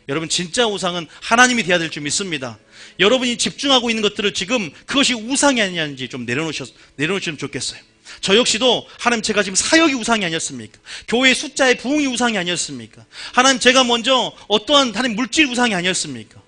여러분, 진짜 우상은 하나님이 되어야 될 줄 믿습니다. 여러분이 집중하고 있는 것들을 지금 그것이 우상이 아니냐는지 좀 내려놓으시면 좋겠어요. 저 역시도 하나님, 제가 지금 사역이 우상이 아니었습니까? 교회 숫자의 부흥이 우상이 아니었습니까? 하나님, 제가 먼저 어떠한 하나님 물질 우상이 아니었습니까?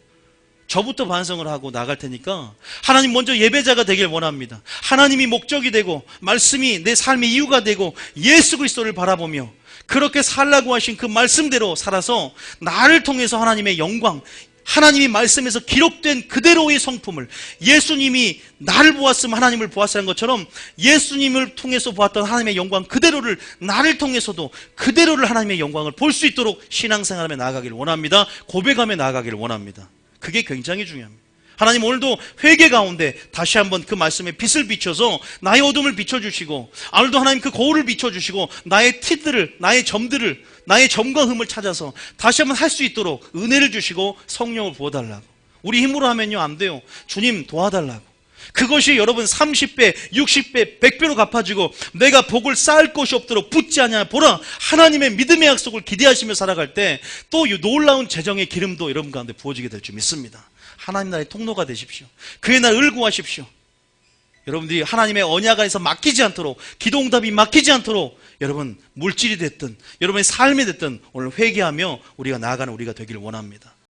저부터 반성을 하고 나갈 테니까 하나님 먼저 예배자가 되길 원합니다. 하나님이 목적이 되고 말씀이 내 삶의 이유가 되고 예수 그리스도를 바라보며 그렇게 살라고 하신 그 말씀대로 살아서 나를 통해서 하나님의 영광, 하나님이 말씀에서 기록된 그대로의 성품을, 예수님이 나를 보았으면 하나님을 보았으라는 것처럼 예수님을 통해서 보았던 하나님의 영광 그대로를 나를 통해서도 그대로를 하나님의 영광을 볼 수 있도록 신앙생활하며 나아가기를 원합니다. 고백하며 나아가기를 원합니다. 그게 굉장히 중요합니다. 하나님, 오늘도 회개 가운데 다시 한번 그 말씀에 빛을 비춰서 나의 어둠을 비춰주시고, 오늘도 하나님 그 거울을 비춰주시고 나의 티들을, 나의 점들을, 나의 점과 흠을 찾아서 다시 한번 할 수 있도록 은혜를 주시고 성령을 부어달라고. 우리 힘으로 하면요 안 돼요. 주님 도와달라고. 그것이 여러분 30배, 60배, 100배로 갚아지고 내가 복을 쌓을 것이 없도록 붙지 않냐 보라. 하나님의 믿음의 약속을 기대하시며 살아갈 때 또 놀라운 재정의 기름도 여러분 가운데 부어지게 될 줄 믿습니다. 하나님 나라의 통로가 되십시오. 그의 날 을구하십시오. 여러분들이 하나님의 언약 안에서 맡기지 않도록, 기도응답이 맡기지 않도록 여러분 물질이 됐든 여러분의 삶이 됐든 오늘 회개하며 우리가 나아가는 우리가 되기를 원합니다.